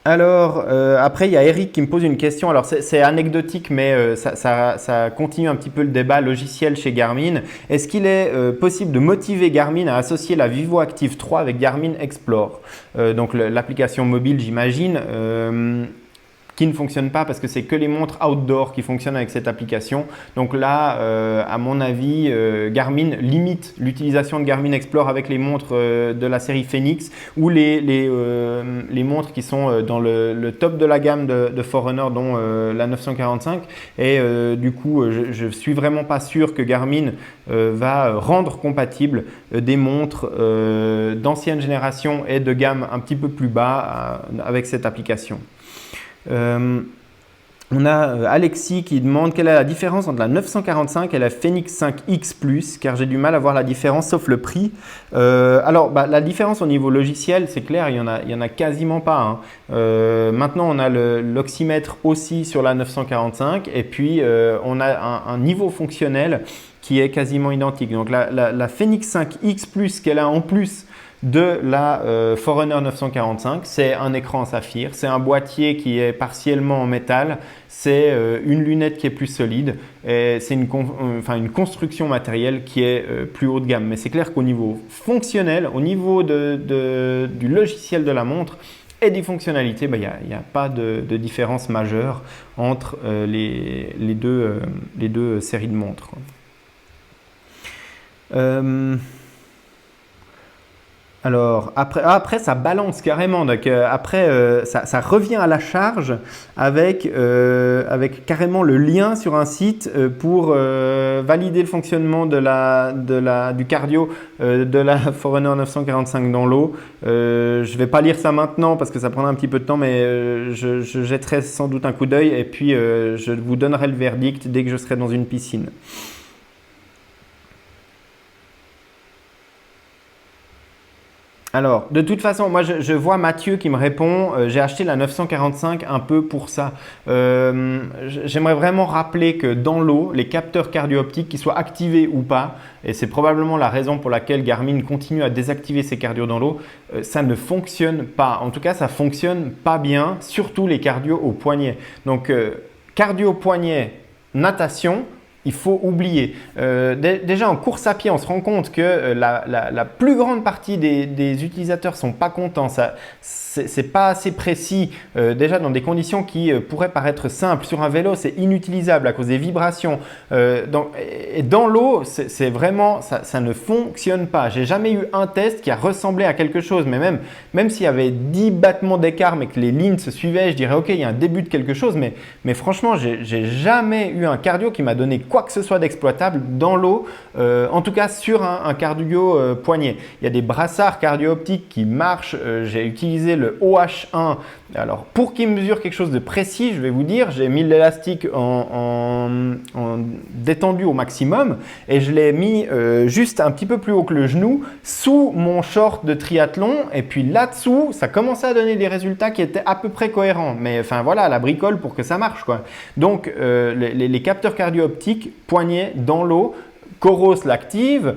A: Alors, après, il y a Eric qui me pose une question. Alors, c'est anecdotique, mais ça continue un petit peu le débat logiciel chez Garmin. Est-ce qu'il est possible de motiver Garmin à associer la Vivo Active 3 avec Garmin Explore? Donc, l'application mobile, j'imagine, qui ne fonctionne pas parce que c'est que les montres outdoor qui fonctionnent avec cette application. Donc là, à mon avis, Garmin limite l'utilisation de Garmin Explore avec les montres de la série Fenix ou les montres qui sont dans le top de la gamme de Forerunner, dont la 945. Et du coup, je ne suis vraiment pas sûr que Garmin va rendre compatible des montres d'ancienne génération et de gamme un petit peu plus bas avec cette application. On a Alexis qui demande quelle est la différence entre la 945 et la Fenix 5X Plus, car j'ai du mal à voir la différence sauf le prix. Alors, la différence au niveau logiciel, c'est clair, il y en a quasiment pas, hein. Maintenant, on a l'oxymètre aussi sur la 945 et puis on a un niveau fonctionnel qui est quasiment identique. Donc, la Fenix 5X Plus qu'elle a en plus de la Forerunner 945, c'est un écran en saphir, c'est un boîtier qui est partiellement en métal, c'est une lunette qui est plus solide et c'est une construction matérielle qui est plus haut de gamme. Mais c'est clair qu'au niveau fonctionnel, au niveau du logiciel de la montre et des fonctionnalités, il n'y a pas de différence majeure entre les deux séries de montres, quoi. Alors, après, ça balance carrément. Donc, après, ça revient à la charge avec carrément le lien sur un site pour valider le fonctionnement du cardio de la Forerunner 945 dans l'eau. Je ne vais pas lire ça maintenant parce que ça prendra un petit peu de temps, mais je jetterai sans doute un coup d'œil et puis je vous donnerai le verdict dès que je serai dans une piscine. Alors, de toute façon, moi je vois Mathieu qui me répond, j'ai acheté la 945 un peu pour ça. J'aimerais vraiment rappeler que dans l'eau, les capteurs cardio-optiques, qu'ils soient activés ou pas, et c'est probablement la raison pour laquelle Garmin continue à désactiver ses cardio dans l'eau, ça ne fonctionne pas. En tout cas, ça ne fonctionne pas bien, surtout les cardio au poignet. Donc, cardio poignet, natation, il faut oublier. Déjà en course à pied, on se rend compte que la plus grande partie des utilisateurs ne sont pas contents. C'est pas assez précis. Déjà dans des conditions qui pourraient paraître simples. Sur un vélo, c'est inutilisable à cause des vibrations. Et dans l'eau, c'est vraiment, ça ne fonctionne pas. J'ai jamais eu un test qui a ressemblé à quelque chose. Mais même s'il y avait 10 battements d'écart, mais que les lignes se suivaient, je dirais ok, il y a un début de quelque chose. Mais franchement, j'ai jamais eu un cardio qui m'a donné quoi que ce soit d'exploitable dans l'eau, en tout cas sur un cardio poignet. Il y a des brassards cardio-optiques qui marchent. J'ai utilisé le OH1. Alors, pour qu'il mesure quelque chose de précis, je vais vous dire, j'ai mis l'élastique en détendu au maximum et je l'ai mis juste un petit peu plus haut que le genou sous mon short de triathlon. Et puis là-dessous, ça commençait à donner des résultats qui étaient à peu près cohérents. Mais enfin voilà, la bricole pour que ça marche, quoi. Donc, les capteurs cardio-optiques, poignet dans l'eau, Coros l'active,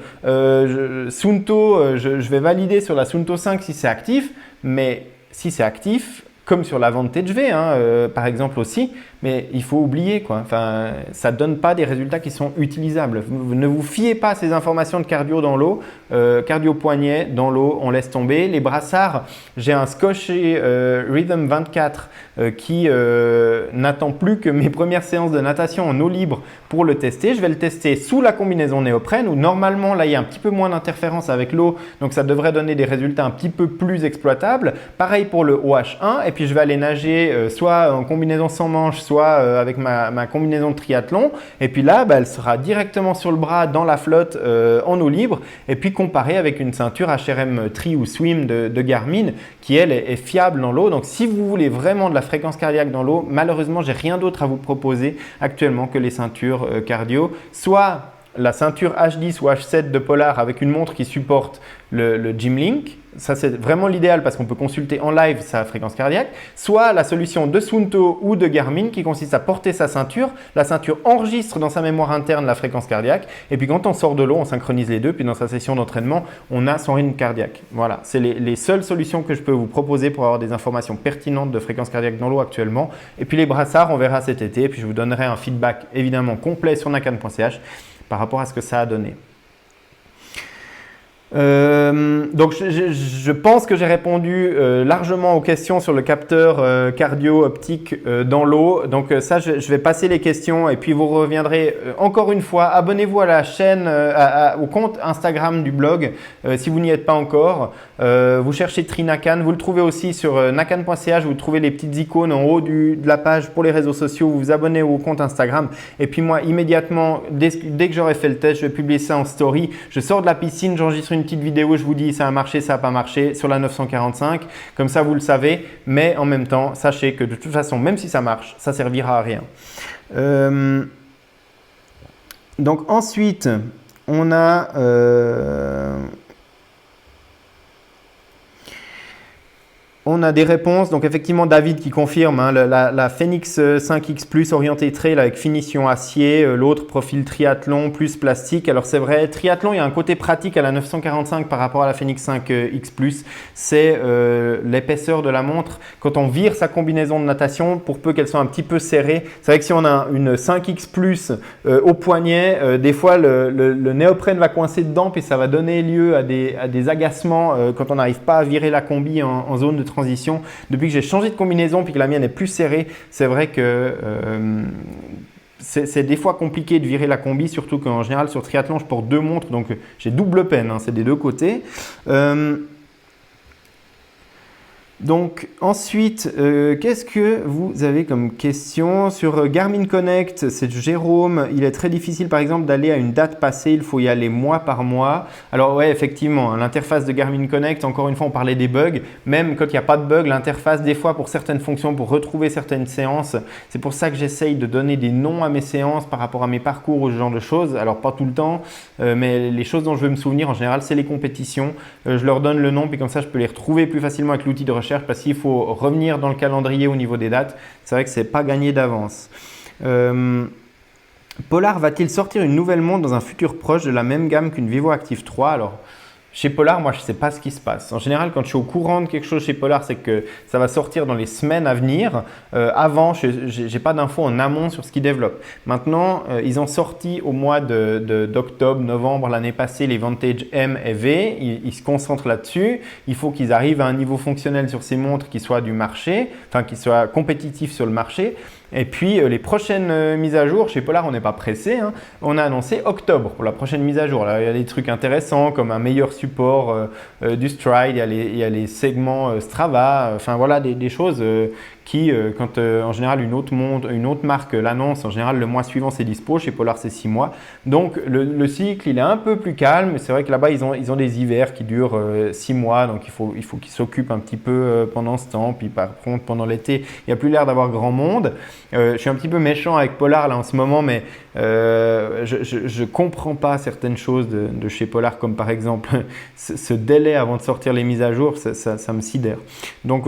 A: Suunto, je vais valider sur la Suunto 5 si c'est actif, mais si c'est actif, comme sur la Vantage V par exemple aussi, mais il faut oublier quoi. Enfin, ça ne donne pas des résultats qui sont utilisables. Ne vous fiez pas à ces informations de cardio dans l'eau, cardio poignet dans l'eau, on laisse tomber. Les brassards, j'ai un Scotch Rhythm 24 qui n'attend plus que mes premières séances de natation en eau libre pour le tester. Je vais le tester sous la combinaison néoprène où normalement là il y a un petit peu moins d'interférence avec l'eau, donc ça devrait donner des résultats un petit peu plus exploitables. Pareil pour le OH1 et puis je vais aller nager soit en combinaison sans manche, soit avec ma combinaison de triathlon et puis là elle sera directement sur le bras dans la flotte en eau libre et puis comparée avec une ceinture HRM Tri ou Swim de Garmin qui elle est fiable dans l'eau. Donc si vous voulez vraiment de la fréquence cardiaque dans l'eau, malheureusement j'ai rien d'autre à vous proposer actuellement que les ceintures cardio, soit la ceinture H10 ou H7 de Polar avec une montre qui supporte le Gymlink. Ça, c'est vraiment l'idéal parce qu'on peut consulter en live sa fréquence cardiaque. Soit la solution de Suunto ou de Garmin qui consiste à porter sa ceinture. La ceinture enregistre dans sa mémoire interne la fréquence cardiaque. Et puis quand on sort de l'eau, on synchronise les deux. Puis dans sa session d'entraînement, on a son rythme cardiaque. Voilà, c'est les seules solutions que je peux vous proposer pour avoir des informations pertinentes de fréquence cardiaque dans l'eau actuellement. Et puis les brassards, on verra cet été. Et puis je vous donnerai un feedback évidemment complet sur nakan.ch par rapport à ce que ça a donné. Donc je pense que j'ai répondu largement aux questions sur le capteur cardio optique dans l'eau. Donc ça, je vais passer les questions et puis vous reviendrez encore une fois. Abonnez-vous à la chaîne, au compte Instagram du blog si vous n'y êtes pas encore. Vous cherchez Trinakan, vous le trouvez aussi sur nakan.ch. Vous trouvez les petites icônes en haut de la page pour les réseaux sociaux. Vous vous abonnez au compte Instagram et puis moi immédiatement, dès que j'aurai fait le test, je vais publier ça en story. Je sors de la piscine, j'enregistre une petite vidéo, je vous dis ça a marché, ça n'a pas marché sur la 945, comme ça vous le savez, mais en même temps, sachez que de toute façon, même si ça marche, ça ne servira à rien. Donc ensuite, on a… On a des réponses, donc effectivement David qui confirme la Phoenix 5X Plus orientée trail avec finition acier, l'autre profil triathlon plus plastique. Alors c'est vrai, triathlon il y a un côté pratique à la 945 par rapport à la Phoenix 5X Plus, c'est l'épaisseur de la montre. Quand on vire sa combinaison de natation, pour peu qu'elle soit un petit peu serrée, c'est vrai que si on a une 5X Plus au poignet, des fois le néoprène va coincer dedans puis ça va donner lieu à des agacements quand on n'arrive pas à virer la combi en zone de transition. Depuis que j'ai changé de combinaison puis que la mienne est plus serrée, c'est vrai que c'est des fois compliqué de virer la combi, surtout qu'en général sur triathlon je porte deux montres donc j'ai double peine, c'est des deux côtés. Donc ensuite, qu'est-ce que vous avez comme question sur Garmin Connect? C'est Jérôme. Il est très difficile par exemple d'aller à une date passée, il faut y aller mois par mois. Alors ouais, effectivement, hein, l'interface de Garmin Connect, encore une fois, on parlait des bugs. Même quand il n'y a pas de bug, l'interface, des fois pour certaines fonctions, pour retrouver certaines séances, c'est pour ça que j'essaye de donner des noms à mes séances par rapport à mes parcours ou ce genre de choses. Alors pas tout le temps, mais les choses dont je veux me souvenir en général, c'est les compétitions. Je leur donne le nom, puis comme ça, je peux les retrouver plus facilement avec l'outil de recherche parce qu'il faut revenir dans le calendrier au niveau des dates. C'est vrai que ce n'est pas gagné d'avance. Polar va-t-il sortir une nouvelle montre dans un futur proche de la même gamme qu'une Vivo Active 3? Alors, chez Polar, moi, je ne sais pas ce qui se passe. En général, quand je suis au courant de quelque chose chez Polar, c'est que ça va sortir dans les semaines à venir. Avant, je n'ai pas d'infos en amont sur ce qu'ils développent. Maintenant, ils ont sorti au mois d'octobre, novembre l'année passée les Vantage M et V. Ils se concentrent là-dessus. Il faut qu'ils arrivent à un niveau fonctionnel sur ces montres qui soit du marché, enfin qui soit compétitif sur le marché. Et puis les prochaines mises à jour, chez Polar on n'est pas pressé, hein. On a annoncé octobre pour la prochaine mise à jour. Là, il y a des trucs intéressants comme un meilleur support du Stride, il y a les segments Strava, enfin voilà des choses qui, quand en général une autre marque l'annonce, en général le mois suivant c'est dispo, chez Polar c'est 6 mois. Donc le cycle il est un peu plus calme, c'est vrai que là-bas ils ont des hivers qui durent 6 mois, donc il faut qu'ils s'occupent un petit peu pendant ce temps, puis par contre pendant l'été il n'y a plus l'air d'avoir grand monde. Je suis un petit peu méchant avec Polar là en ce moment, mais je ne comprends pas certaines choses de chez Polar, comme par exemple ce délai avant de sortir les mises à jour, ça me sidère. Donc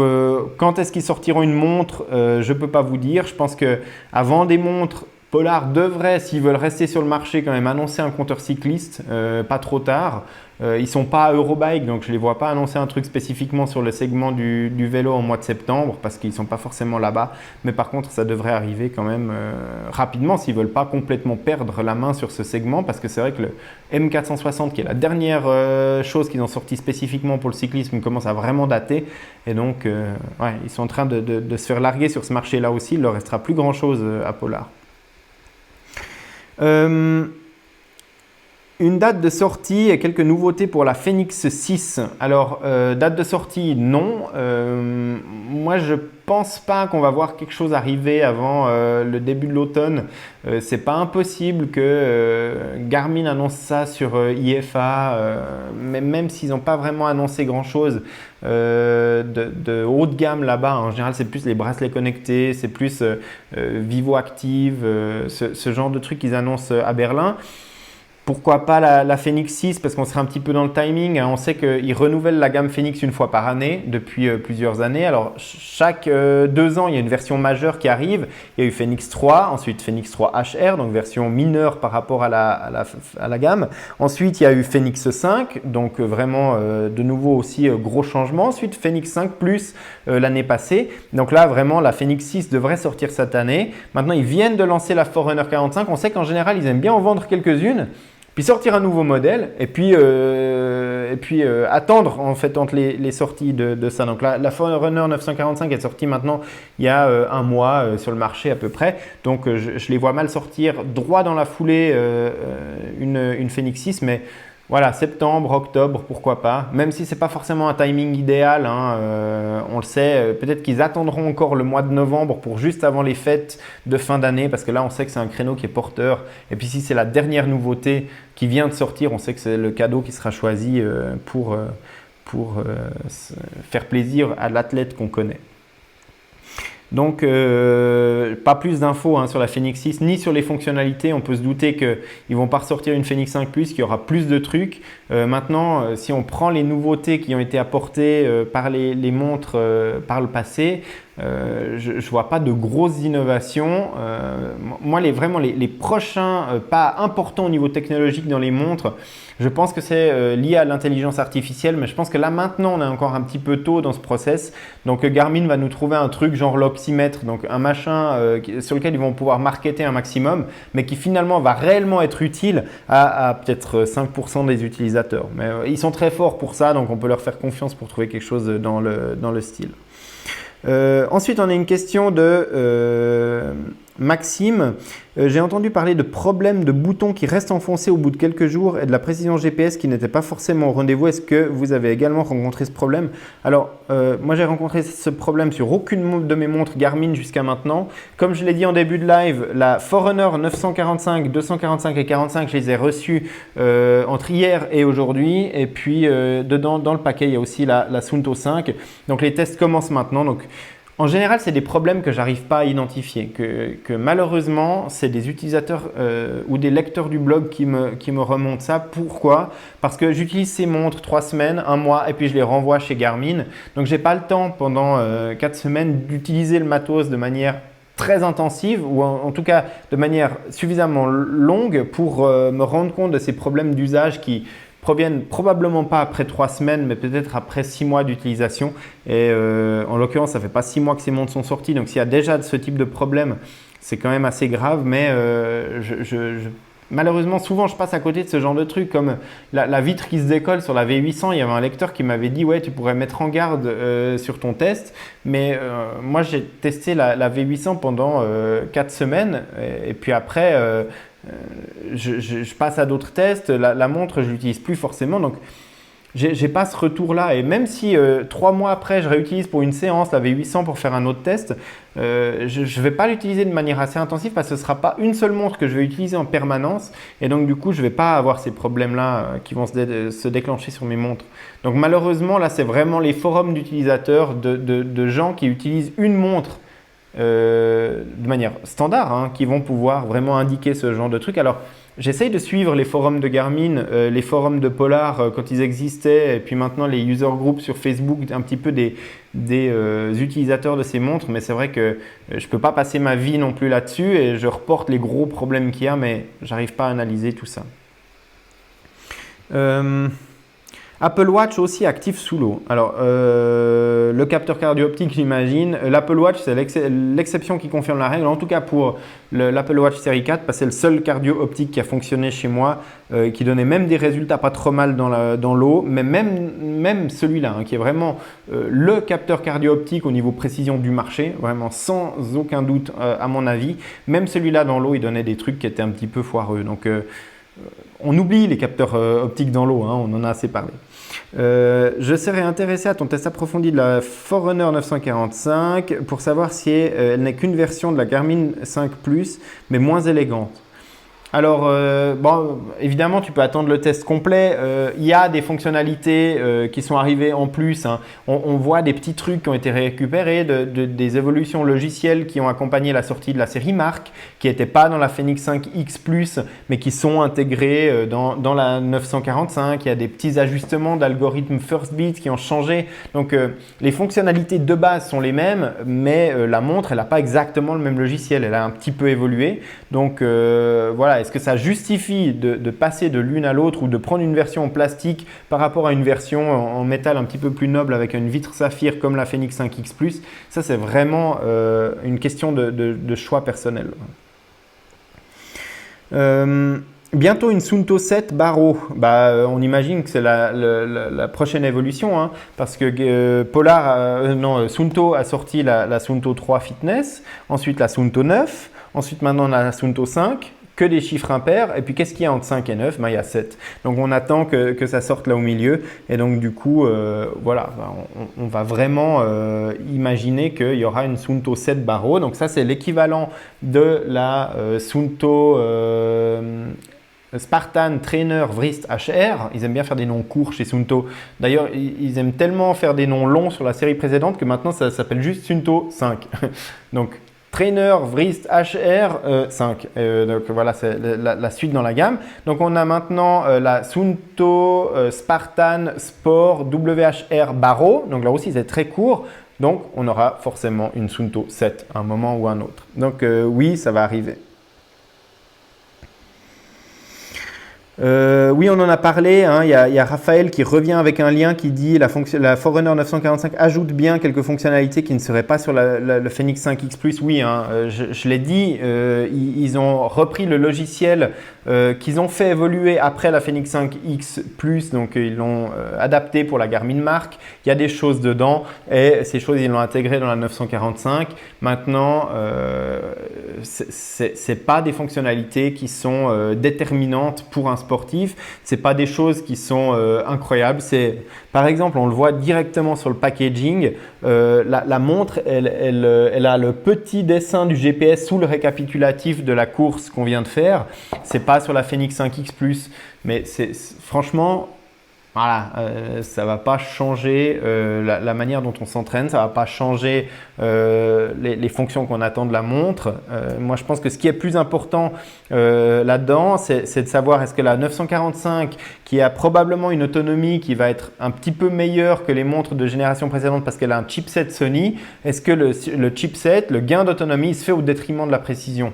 A: quand est-ce qu'ils sortiront une montre, je ne peux pas vous dire. Je pense qu'avant des montres, Polar devrait, s'ils veulent rester sur le marché, quand même annoncer un compteur cycliste, pas trop tard. Ils ne sont pas à Eurobike, donc je ne les vois pas annoncer un truc spécifiquement sur le segment du vélo en mois de septembre parce qu'ils ne sont pas forcément là-bas. Mais par contre, ça devrait arriver quand même rapidement s'ils ne veulent pas complètement perdre la main sur ce segment, parce que c'est vrai que le M460, qui est la dernière chose qu'ils ont sorti spécifiquement pour le cyclisme, commence à vraiment dater. Et donc, ouais, ils sont en train de se faire larguer sur ce marché-là aussi. Il ne leur restera plus grand-chose à Polar. Une date de sortie et quelques nouveautés pour la Fenix 6. Alors, date de sortie, non. Moi, je pense pas qu'on va voir quelque chose arriver avant le début de l'automne. C'est pas impossible que Garmin annonce ça sur IFA, même s'ils n'ont pas vraiment annoncé grand-chose de haut de gamme là-bas. En général, c'est plus les bracelets connectés, c'est plus Vivo Active, ce genre de trucs qu'ils annoncent à Berlin. Pourquoi pas la Fenix 6, parce qu'on serait un petit peu dans le timing. On sait qu'ils renouvellent la gamme Fenix une fois par année depuis plusieurs années. Alors, chaque 2 ans, il y a une version majeure qui arrive. Il y a eu Fenix 3, ensuite Fenix 3 HR, donc version mineure par rapport à la gamme. Ensuite, il y a eu Fenix 5, donc vraiment de nouveau aussi gros changement. Ensuite, Fenix 5 Plus l'année passée. Donc là, vraiment, la Fenix 6 devrait sortir cette année. Maintenant, ils viennent de lancer la Forerunner 45. On sait qu'en général, ils aiment bien en vendre quelques-unes, puis sortir un nouveau modèle et puis attendre en fait entre les sorties de ça. Donc la Forerunner 945 est sortie maintenant il y a un mois sur le marché à peu près. Donc je les vois mal sortir droit dans la foulée une Fenix 6, mais voilà, septembre, octobre, pourquoi pas. Même si ce n'est pas forcément un timing idéal, hein, on le sait, peut-être qu'ils attendront encore le mois de novembre pour juste avant les fêtes de fin d'année, parce que là, on sait que c'est un créneau qui est porteur. Et puis si c'est la dernière nouveauté qui vient de sortir, on sait que c'est le cadeau qui sera choisi pour faire plaisir à l'athlète qu'on connaît. Donc, pas plus d'infos sur la Fenix 6 ni sur les fonctionnalités. On peut se douter qu'ils ne vont pas ressortir une Fenix 5 Plus, qu'il y aura plus de trucs. Maintenant, si on prend les nouveautés qui ont été apportées par les montres par le passé, je ne vois pas de grosses innovations. Moi, vraiment les prochains pas importants au niveau technologique dans les montres, je pense que c'est lié à l'intelligence artificielle, mais je pense que là maintenant on est encore un petit peu tôt dans ce process. Donc Garmin va nous trouver un truc genre l'oxymètre, donc un machin sur lequel ils vont pouvoir marketer un maximum, mais qui finalement va réellement être utile à peut-être 5% des utilisateurs. Mais ils sont très forts pour ça, donc on peut leur faire confiance pour trouver quelque chose dans le style. Ensuite, on a une question de Maxime, j'ai entendu parler de problèmes de boutons qui restent enfoncés au bout de quelques jours et de la précision GPS qui n'était pas forcément au rendez-vous. Est-ce que vous avez également rencontré ce problème? Alors, moi j'ai rencontré ce problème sur aucune de mes montres Garmin jusqu'à maintenant. Comme je l'ai dit en début de live, la Forerunner 945, 245 et 45, je les ai reçues entre hier et aujourd'hui. Et puis, dedans, dans le paquet, il y a aussi la Suunto 5. Donc, les tests commencent maintenant. Donc, en général, c'est des problèmes que j'arrive pas à identifier, que malheureusement, c'est des utilisateurs ou des lecteurs du blog qui me remontent ça. Pourquoi? Parce que j'utilise ces montres 3 semaines, 1 mois et puis je les renvoie chez Garmin. Donc, j'ai pas le temps pendant 4 semaines d'utiliser le matos de manière très intensive ou en tout cas de manière suffisamment longue pour me rendre compte de ces problèmes d'usage qui proviennent probablement pas après 3 semaines, mais peut-être après 6 mois d'utilisation. Et en l'occurrence, ça fait pas 6 mois que ces montres sont sorties. Donc, s'il y a déjà ce type de problème, c'est quand même assez grave. Mais malheureusement, souvent, je passe à côté de ce genre de trucs. Comme la vitre qui se décolle sur la V800, il y avait un lecteur qui m'avait dit « Ouais, tu pourrais mettre en garde sur ton test. » Mais moi, j'ai testé la V800 pendant 4 semaines. Et puis après… je passe à d'autres tests, la montre je l'utilise plus forcément, donc j'ai pas ce retour là. Et même si 3 mois après je réutilise pour une séance la V800 pour faire un autre test, je vais pas l'utiliser de manière assez intensive parce que ce sera pas une seule montre que je vais utiliser en permanence, et donc du coup je vais pas avoir ces problèmes là qui vont se déclencher sur mes montres. Donc malheureusement là c'est vraiment les forums d'utilisateurs de gens qui utilisent une montre de manière standard, qui vont pouvoir vraiment indiquer ce genre de trucs. Alors, j'essaye de suivre les forums de Garmin, les forums de Polar quand ils existaient, et puis maintenant les user groups sur Facebook, un petit peu des utilisateurs de ces montres, mais c'est vrai que je ne peux pas passer ma vie non plus là-dessus et je reporte les gros problèmes qu'il y a, mais j'arrive pas à analyser tout ça. Apple Watch aussi actif sous l'eau. Alors, le capteur cardio-optique, j'imagine. L'Apple Watch, c'est l'exception qui confirme la règle. En tout cas, pour l'Apple Watch série 4, parce que c'est le seul cardio-optique qui a fonctionné chez moi, qui donnait même des résultats pas trop mal dans l'eau. Mais même celui-là, qui est vraiment le capteur cardio-optique au niveau précision du marché, vraiment sans aucun doute à mon avis. Même celui-là dans l'eau, il donnait des trucs qui étaient un petit peu foireux. Donc, on oublie les capteurs optiques dans l'eau, on en a assez parlé. Je serais intéressé à ton test approfondi de la Forerunner 945 pour savoir si elle n'est qu'une version de la Garmin 5 Plus, mais moins élégante. Alors, bon, évidemment, tu peux attendre le test complet. Il y a des fonctionnalités qui sont arrivées en plus. On voit des petits trucs qui ont été récupérés, des évolutions logicielles qui ont accompagné la sortie de la série Mark, qui n'étaient pas dans la Fenix 5X Plus, mais qui sont intégrés dans la 945. Il y a des petits ajustements d'algorithmes First Beat qui ont changé. Donc, les fonctionnalités de base sont les mêmes, mais la montre, elle n'a pas exactement le même logiciel. Elle a un petit peu évolué. Donc, voilà. Est-ce que ça justifie de passer de l'une à l'autre ou de prendre une version en plastique par rapport à une version en métal un petit peu plus noble avec une vitre saphir comme la Fenix 5X Plus? Ça, c'est vraiment une question de choix personnel. Bientôt une Suunto 7 Barreau. On imagine que c'est la prochaine évolution, parce que Suunto a sorti la Suunto 3 Fitness, ensuite la Suunto 9, ensuite maintenant on a la Suunto 5. Que des chiffres impairs. Et puis, qu'est-ce qu'il y a entre 5 et 9? Il y a 7. Donc, on attend que ça sorte là au milieu. Et donc, du coup, voilà, on va vraiment imaginer qu'il y aura une Suunto 7 Barreau. Donc, ça, c'est l'équivalent de la Suunto Spartan Trainer Wrist HR. Ils aiment bien faire des noms courts chez Suunto. D'ailleurs, ils aiment tellement faire des noms longs sur la série précédente que maintenant, ça s'appelle juste Suunto 5. Donc, Trainer Wrist HR 5. Donc voilà, c'est la suite dans la gamme. Donc on a maintenant la Suunto Spartan Sport WHR Barreau. Donc là aussi c'est très court. Donc on aura forcément une Suunto 7 à un moment ou à un autre. Donc oui, ça va arriver. Oui, on en a parlé, hein. Il y a Raphaël qui revient avec un lien qui dit la Forerunner 945 ajoute bien quelques fonctionnalités qui ne seraient pas sur le Fenix 5X Plus. Oui, hein, je l'ai dit, ils ont repris le logiciel qu'ils ont fait évoluer après la Fenix 5X Plus, donc ils l'ont adapté pour la Garmin Mark. Il y a des choses dedans et ces choses, ils l'ont intégré dans la 945. Maintenant, c'est pas des fonctionnalités qui sont déterminantes pour un sportif. C'est pas des choses qui sont incroyables. Par exemple, on le voit directement sur le packaging. La montre, elle a le petit dessin du GPS sous le récapitulatif de la course qu'on vient de faire. C'est pas sur la Fenix 5X Plus, mais franchement, voilà, ça ne va pas changer la manière dont on s'entraîne, ça ne va pas changer les fonctions qu'on attend de la montre. Moi, je pense que ce qui est plus important là-dedans, c'est de savoir est-ce que la 945, qui a probablement une autonomie qui va être un petit peu meilleure que les montres de génération précédente parce qu'elle a un chipset Sony, est-ce que le chipset, le gain d'autonomie, se fait au détriment de la précision ?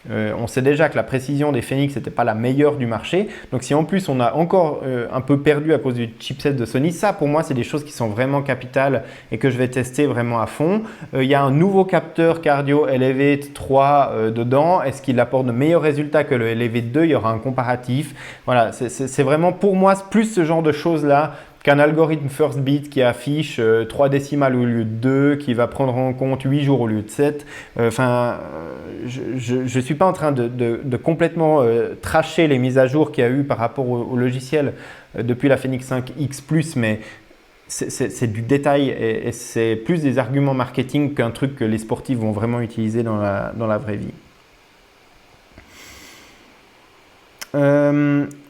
A: On sait déjà que la précision des Fenix n'était pas la meilleure du marché. Donc si en plus on a encore un peu perdu à cause du chipset de Sony, ça pour moi c'est des choses qui sont vraiment capitales et que je vais tester vraiment à fond. Il y a un nouveau capteur Cardio Elevate 3 dedans. Est-ce qu'il apporte de meilleurs résultats que le Elevate 2? Il y aura un comparatif. Voilà, c'est vraiment pour moi plus ce genre de choses là qu'un algorithme First Beat qui affiche 3 décimales au lieu de 2, qui va prendre en compte 8 jours au lieu de 7. Je ne suis pas en train de complètement tracher les mises à jour qu'il y a eu par rapport au logiciel depuis la Fenix 5X Plus, mais c'est du détail et c'est plus des arguments marketing qu'un truc que les sportifs vont vraiment utiliser dans la vraie vie.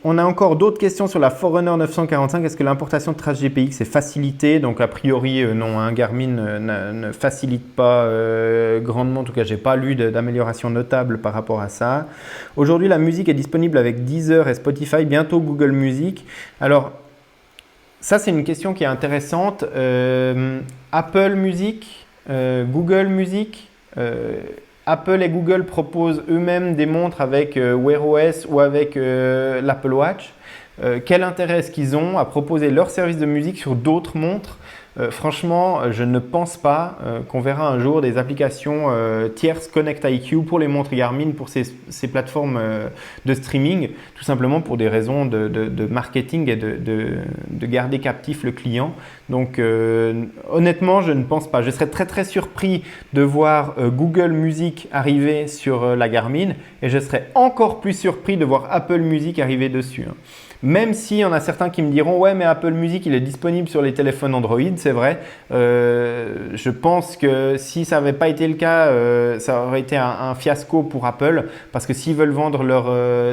A: On a encore d'autres questions sur la Forerunner 945. Est-ce que l'importation de traces GPX est facilitée? Donc a priori non, hein, Garmin ne facilite pas grandement. En tout cas, je n'ai pas lu d'amélioration notable par rapport à ça. Aujourd'hui, la musique est disponible avec Deezer et Spotify, bientôt Google Music. Alors, ça c'est une question qui est intéressante. Apple Music, Google Music, Apple et Google proposent eux-mêmes des montres avec Wear OS ou avec l'Apple Watch. Quel intérêt est-ce qu'ils ont à proposer leur service de musique sur d'autres montres? Franchement, je ne pense pas qu'on verra un jour des applications tierces Connect IQ pour les montres Garmin, pour ces plateformes de streaming, tout simplement pour des raisons de marketing et de garder captif le client. Donc honnêtement, je ne pense pas. Je serais très très surpris de voir Google Music arriver sur la Garmin et je serais encore plus surpris de voir Apple Music arriver dessus, hein. Même s'il y en a certains qui me diront « Ouais, mais Apple Music, il est disponible sur les téléphones Android », c'est vrai. Je pense que si ça n'avait pas été le cas, ça aurait été un fiasco pour Apple parce que s'ils veulent vendre leur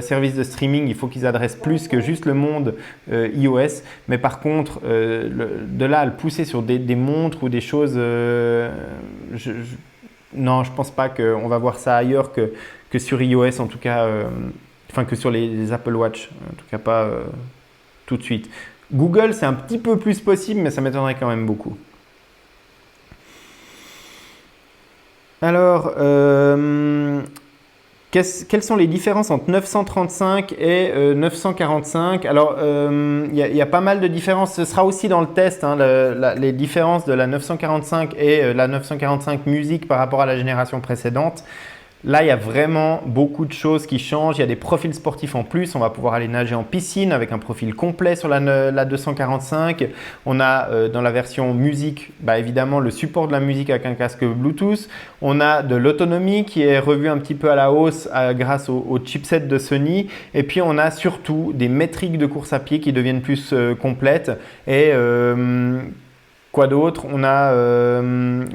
A: service de streaming, il faut qu'ils adressent plus que juste le monde iOS. Mais par contre, de là à le pousser sur des montres ou des choses… non, je ne pense pas qu'on va voir ça ailleurs que sur iOS, en tout cas… Enfin, que sur les Apple Watch, en tout cas pas tout de suite. Google, c'est un petit peu plus possible, mais ça m'étonnerait quand même beaucoup. Alors, quelles sont les différences entre 935 et 945? Alors, il y a pas mal de différences. Ce sera aussi dans le test, hein, les différences de la 945 et la 945 Music par rapport à la génération précédente. Là, il y a vraiment beaucoup de choses qui changent. Il y a des profils sportifs en plus. On va pouvoir aller nager en piscine avec un profil complet sur la 245. On a dans la version musique, évidemment, le support de la musique avec un casque Bluetooth. On a de l'autonomie qui est revue un petit peu à la hausse grâce au chipset de Sony. Et puis, on a surtout des métriques de course à pied qui deviennent plus complètes. Et quoi d'autre? On a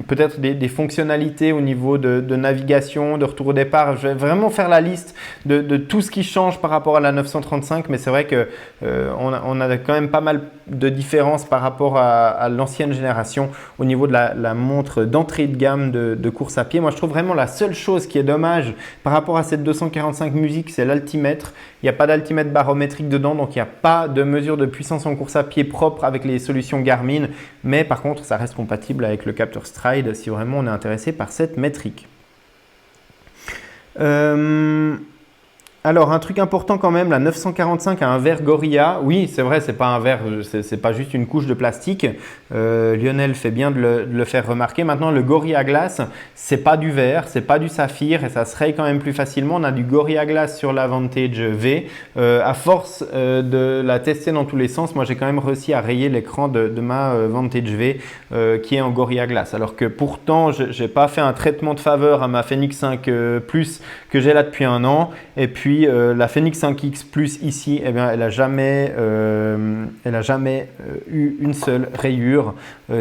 A: peut-être des fonctionnalités au niveau de navigation, de retour au départ. Je vais vraiment faire la liste de tout ce qui change par rapport à la 935, mais c'est vrai qu'on a quand même pas mal de différences par rapport à l'ancienne génération au niveau de la montre d'entrée de gamme de course à pied. Moi, je trouve vraiment la seule chose qui est dommage par rapport à cette 245 Music, c'est l'altimètre. Il n'y a pas d'altimètre barométrique dedans, donc il n'y a pas de mesure de puissance en course à pied propre avec les solutions Garmin. Mais par contre, ça reste compatible avec le capteur Stride si vraiment on est intéressé par cette métrique. Alors, un truc important quand même, la 945 a un verre Gorilla. Oui, c'est vrai, c'est pas un verre, c'est pas juste une couche de plastique. Lionel fait bien de le faire remarquer. Maintenant, le Gorilla Glass, c'est pas du verre, c'est pas du saphir et ça se raye quand même plus facilement. On a du Gorilla Glass sur la Vantage V. À force de la tester dans tous les sens, moi j'ai quand même réussi à rayer l'écran de ma Vantage V qui est en Gorilla Glass. Alors que pourtant, j'ai pas fait un traitement de faveur à ma Fenix 5 Plus que j'ai là depuis un an. Et puis la Fenix 5X Plus ici, eh bien, elle n'a jamais eu une seule rayure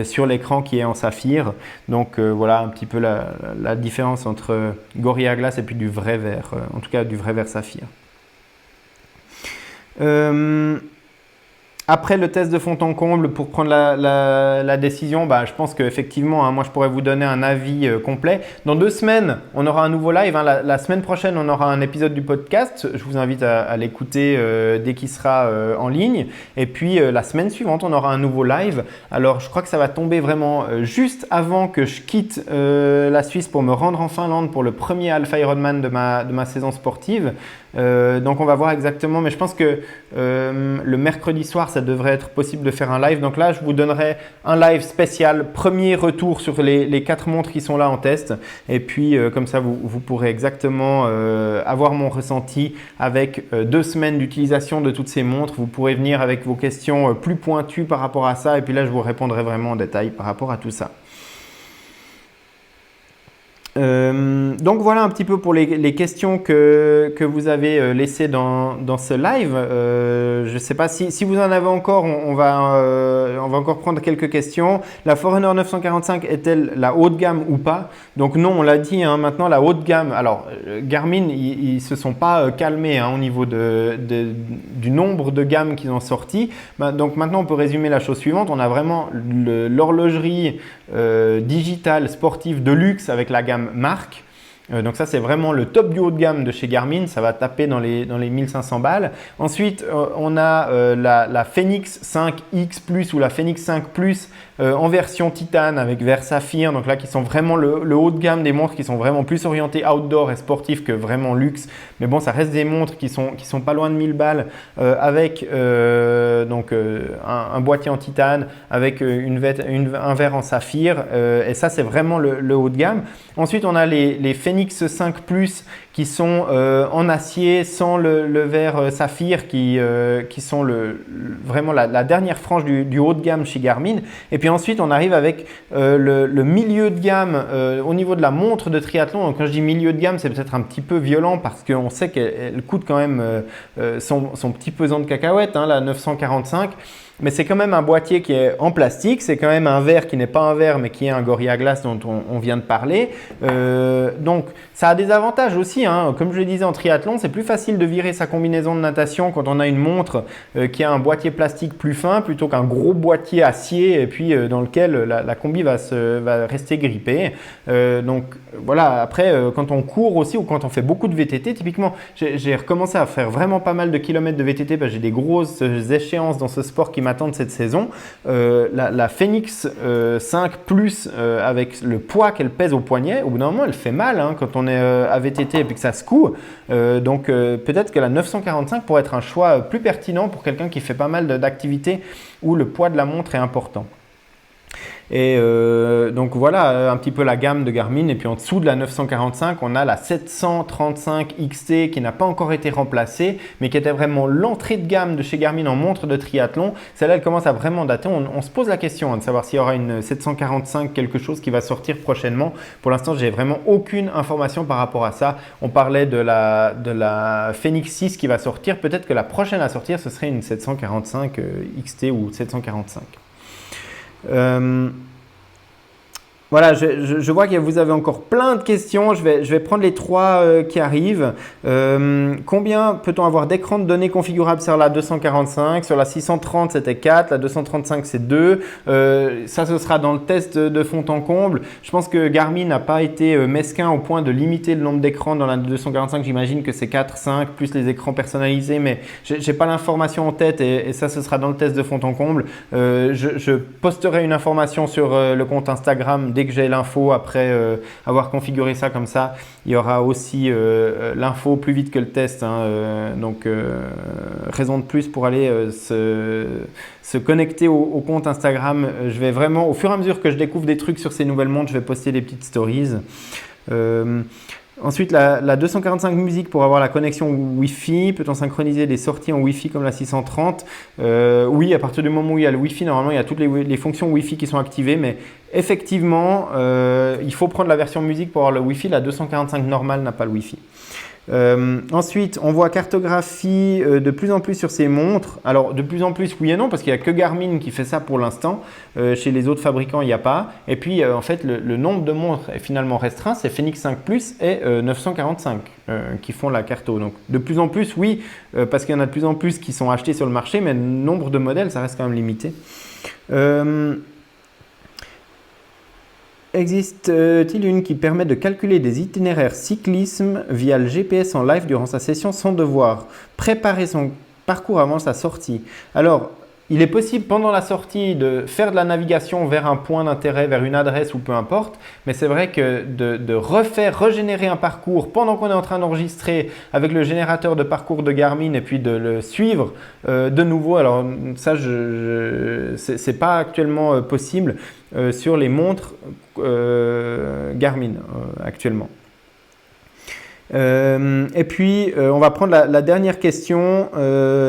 A: sur l'écran qui est en saphir. Donc voilà un petit peu la différence entre Gorilla Glass et puis du vrai verre, en tout cas du vrai verre saphir. Après le test de fond en comble, pour prendre la décision, je pense qu'effectivement, moi je pourrais vous donner un avis complet. Dans 2 semaines, on aura un nouveau live. La semaine prochaine, on aura un épisode du podcast. Je vous invite à l'écouter dès qu'il sera en ligne. Et puis la semaine suivante, on aura un nouveau live. Alors je crois que ça va tomber vraiment juste avant que je quitte la Suisse pour me rendre en Finlande pour le premier Alpha Ironman de ma saison sportive. Donc on va voir exactement, mais je pense que le mercredi soir, ça devrait être possible de faire un live. Donc là, je vous donnerai un live spécial, premier retour sur les 4 montres qui sont là en test. Et puis comme ça, vous pourrez exactement avoir mon ressenti avec 2 semaines d'utilisation de toutes ces montres. Vous pourrez venir avec vos questions plus pointues par rapport à ça. Et puis là, je vous répondrai vraiment en détail par rapport à tout ça. Donc voilà un petit peu pour les questions que vous avez laissées dans ce live. Je ne sais pas si vous en avez encore, on va encore prendre quelques questions. La Forerunner 945 est-elle la haute gamme ou pas? Donc non, on l'a dit, maintenant la haute gamme. Alors Garmin, ils ne se sont pas calmés au niveau du nombre de gammes qu'ils ont sorti. Donc maintenant, on peut résumer la chose suivante. On a vraiment l'horlogerie digitale sportive de luxe avec la gamme Mark. Donc ça, c'est vraiment le top du haut de gamme de chez Garmin. Ça va taper dans les 1500 balles. Ensuite, on a la Fenix 5X Plus ou la Fenix 5 Plus en version titane avec verre saphir. Donc là, qui sont vraiment le haut de gamme des montres qui sont vraiment plus orientées outdoor et sportifs que vraiment luxe. Mais bon, ça reste des montres qui sont pas loin de 1000 balles avec un boîtier en titane avec un verre en saphir. Et ça, c'est vraiment le haut de gamme. Ensuite, on a les Fenix 5 Plus qui sont en acier sans le verre saphir qui sont vraiment la dernière frange du haut de gamme chez Garmin. Et puis ensuite, on arrive avec le milieu de gamme au niveau de la montre de triathlon. Donc quand je dis milieu de gamme, c'est peut-être un petit peu violent parce qu'on sait qu'elle coûte quand même son petit pesant de cacahuètes, la 945. Mais c'est quand même un boîtier qui est en plastique, c'est quand même un verre qui n'est pas un verre mais qui est un Gorilla Glass dont on vient de parler. Donc ça a des avantages aussi, Comme je le disais en triathlon, c'est plus facile de virer sa combinaison de natation quand on a une montre qui a un boîtier plastique plus fin plutôt qu'un gros boîtier acier et puis dans lequel la combi va rester grippée. Donc voilà, après quand on court aussi ou quand on fait beaucoup de VTT, typiquement j'ai recommencé à faire vraiment pas mal de kilomètres de VTT parce que j'ai des grosses échéances dans ce sport qui m'attendent cette saison. La Fenix 5 Plus avec le poids qu'elle pèse au poignet, au bout d'un moment elle fait mal quand on est à VTT et puis que ça secoue. Donc peut-être que la 945 pourrait être un choix plus pertinent pour quelqu'un qui fait pas mal d'activités où le poids de la montre est important. Et donc voilà un petit peu la gamme de Garmin. Et puis en dessous de la 945, on a la 735 XT qui n'a pas encore été remplacée, mais qui était vraiment l'entrée de gamme de chez Garmin en montre de triathlon. Celle-là, elle commence à vraiment dater. On se pose la question de savoir s'il y aura une 745 quelque chose qui va sortir prochainement. Pour l'instant, j'ai vraiment aucune information par rapport à ça. On parlait de la Fenix 6 qui va sortir. Peut-être que la prochaine à sortir, ce serait une 745 XT ou 745. Voilà, je vois que vous avez encore plein de questions. Je vais prendre les 3 qui arrivent. Combien peut-on avoir d'écrans de données configurables sur la 245? Sur la 630, c'était 4. La 235, c'est 2. Ça, ce sera dans le test de fond en comble. Je pense que Garmin n'a pas été mesquin au point de limiter le nombre d'écrans dans la 245. J'imagine que c'est 4, 5, plus les écrans personnalisés. Mais je n'ai pas l'information en tête et ça, ce sera dans le test de fond en comble. Je posterai une information sur le compte Instagram dès dès que j'ai l'info après avoir configuré ça comme ça, il y aura aussi l'info plus vite que le test. Donc, raison de plus pour aller se connecter au compte Instagram. Je vais vraiment, au fur et à mesure que je découvre des trucs sur ces nouvelles montres, je vais poster des petites stories. Ensuite, la 245 musique pour avoir la connexion Wi-Fi. Peut-on synchroniser des sorties en Wi-Fi comme la 630 ? Oui, à partir du moment où il y a le Wi-Fi, normalement, il y a toutes les fonctions Wi-Fi qui sont activées. Mais effectivement, il faut prendre la version musique pour avoir le Wi-Fi. La 245 normale n'a pas le Wi-Fi. Ensuite, on voit cartographie de plus en plus sur ces montres. Alors, de plus en plus, oui et non, parce qu'il n'y a que Garmin qui fait ça pour l'instant. Chez les autres fabricants, il n'y a pas. Et puis, en fait, le nombre de montres est finalement restreint. C'est Fenix 5 Plus et 945 qui font la carto. Donc, de plus en plus, oui, parce qu'il y en a de plus en plus qui sont achetés sur le marché, mais le nombre de modèles, ça reste quand même limité. Existe-t-il une qui permet de calculer des itinéraires cyclisme via le GPS en live durant sa session sans devoir préparer son parcours avant sa sortie? Alors, il est possible pendant la sortie de faire de la navigation vers un point d'intérêt, vers une adresse ou peu importe, mais c'est vrai que de régénérer un parcours pendant qu'on est en train d'enregistrer avec le générateur de parcours de Garmin et puis de le suivre de nouveau, alors ça, c'est pas actuellement possible sur les montres Garmin actuellement. Et puis, on va prendre la dernière question.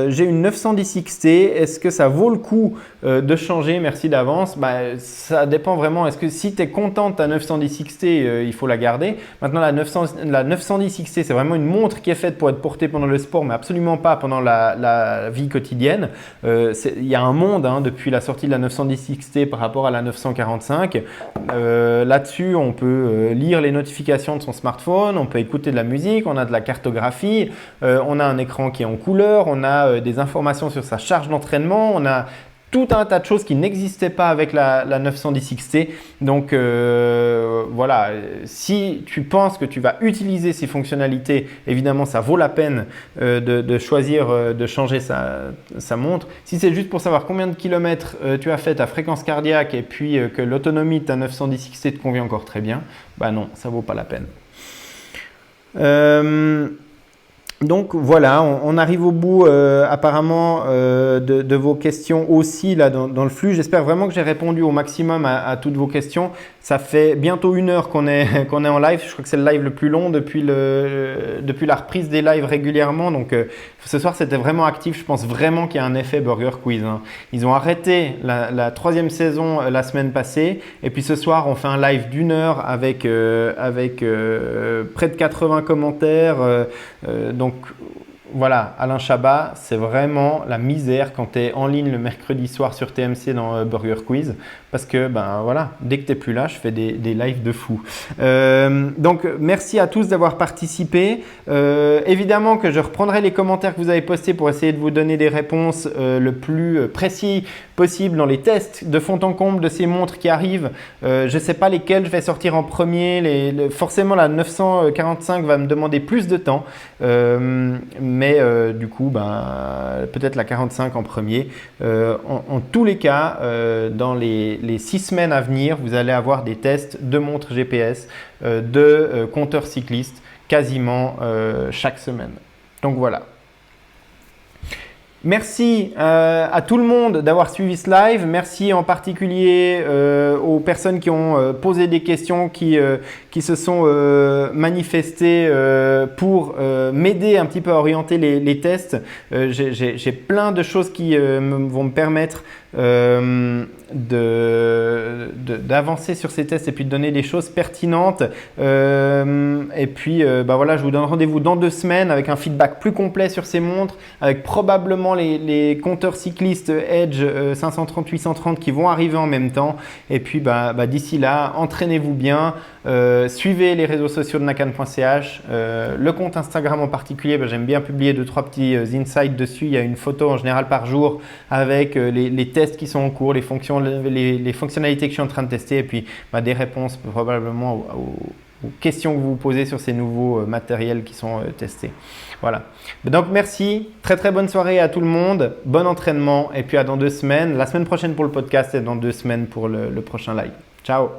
A: J'ai une 910 XT. Est-ce que ça vaut le coup de changer? Merci d'avance. Ça dépend vraiment. Est-ce que si tu es content de ta 910 XT, il faut la garder? Maintenant, la 910 XT, c'est vraiment une montre qui est faite pour être portée pendant le sport, mais absolument pas pendant la vie quotidienne. Il y a un monde depuis la sortie de la 910 XT par rapport à la 945. Là-dessus, on peut lire les notifications de son smartphone, on peut écouter de la musique, on a de la cartographie, on a un écran qui est en couleur, on a des informations sur sa charge d'entraînement, on a tout un tas de choses qui n'existaient pas avec la 910 XT. Donc voilà, si tu penses que tu vas utiliser ces fonctionnalités, évidemment ça vaut la peine de choisir de changer sa montre. Si c'est juste pour savoir combien de kilomètres tu as fait, ta fréquence cardiaque et puis que l'autonomie de ta 910 XT te convient encore très bien, non, ça vaut pas la peine. Donc voilà, on arrive au bout apparemment de vos questions aussi là dans le flux. J'espère vraiment que j'ai répondu au maximum à toutes vos questions. Ça fait bientôt 1 heure qu'on est en live. Je crois que c'est le live le plus long depuis la reprise des lives régulièrement. Donc ce soir c'était vraiment actif. Je pense vraiment qu'il y a un effet Burger Quiz. Ils ont arrêté la 3e saison la semaine passée. Et puis ce soir on fait un live d'1 heure avec près de 80 commentaires. Donc voilà, Alain Chabat, c'est vraiment la misère quand tu es en ligne le mercredi soir sur TMC dans Burger Quiz. Parce que voilà, dès que tu n'es plus là, je fais des lives de fou. Donc merci à tous d'avoir participé. Évidemment que je reprendrai les commentaires que vous avez postés pour essayer de vous donner des réponses le plus précis possible dans les tests de fond en comble de ces montres qui arrivent. Je ne sais pas lesquelles je vais sortir en premier. Forcément, la 945 va me demander plus de temps. Mais du coup, peut-être la 45 en premier. En tous les cas, dans les 6 semaines à venir, vous allez avoir des tests de montres GPS, de compteurs cyclistes quasiment chaque semaine. Donc voilà. Merci à tout le monde d'avoir suivi ce live. Merci en particulier aux personnes qui ont posé des questions, qui se sont manifestées pour m'aider un petit peu à orienter les tests. J'ai plein de choses qui vont me permettre d'avancer sur ces tests et puis de donner des choses pertinentes. Et puis voilà, je vous donne rendez-vous dans 2 semaines avec un feedback plus complet sur ces montres, avec probablement les compteurs cyclistes Edge 530-830 qui vont arriver en même temps. Et puis d'ici là, entraînez-vous bien, suivez les réseaux sociaux de nakan.ch, le compte Instagram en particulier, j'aime bien publier 2-3 petits insights dessus. Il y a une photo en général par jour avec les tests qui sont en cours, les fonctionnalités que je suis en train de tester et puis des réponses probablement aux questions que vous vous posez sur ces nouveaux matériels qui sont testés. Voilà. Donc merci, très très bonne soirée à tout le monde, bon entraînement et puis à dans 2 semaines, la semaine prochaine pour le podcast et dans 2 semaines pour le prochain live. Ciao.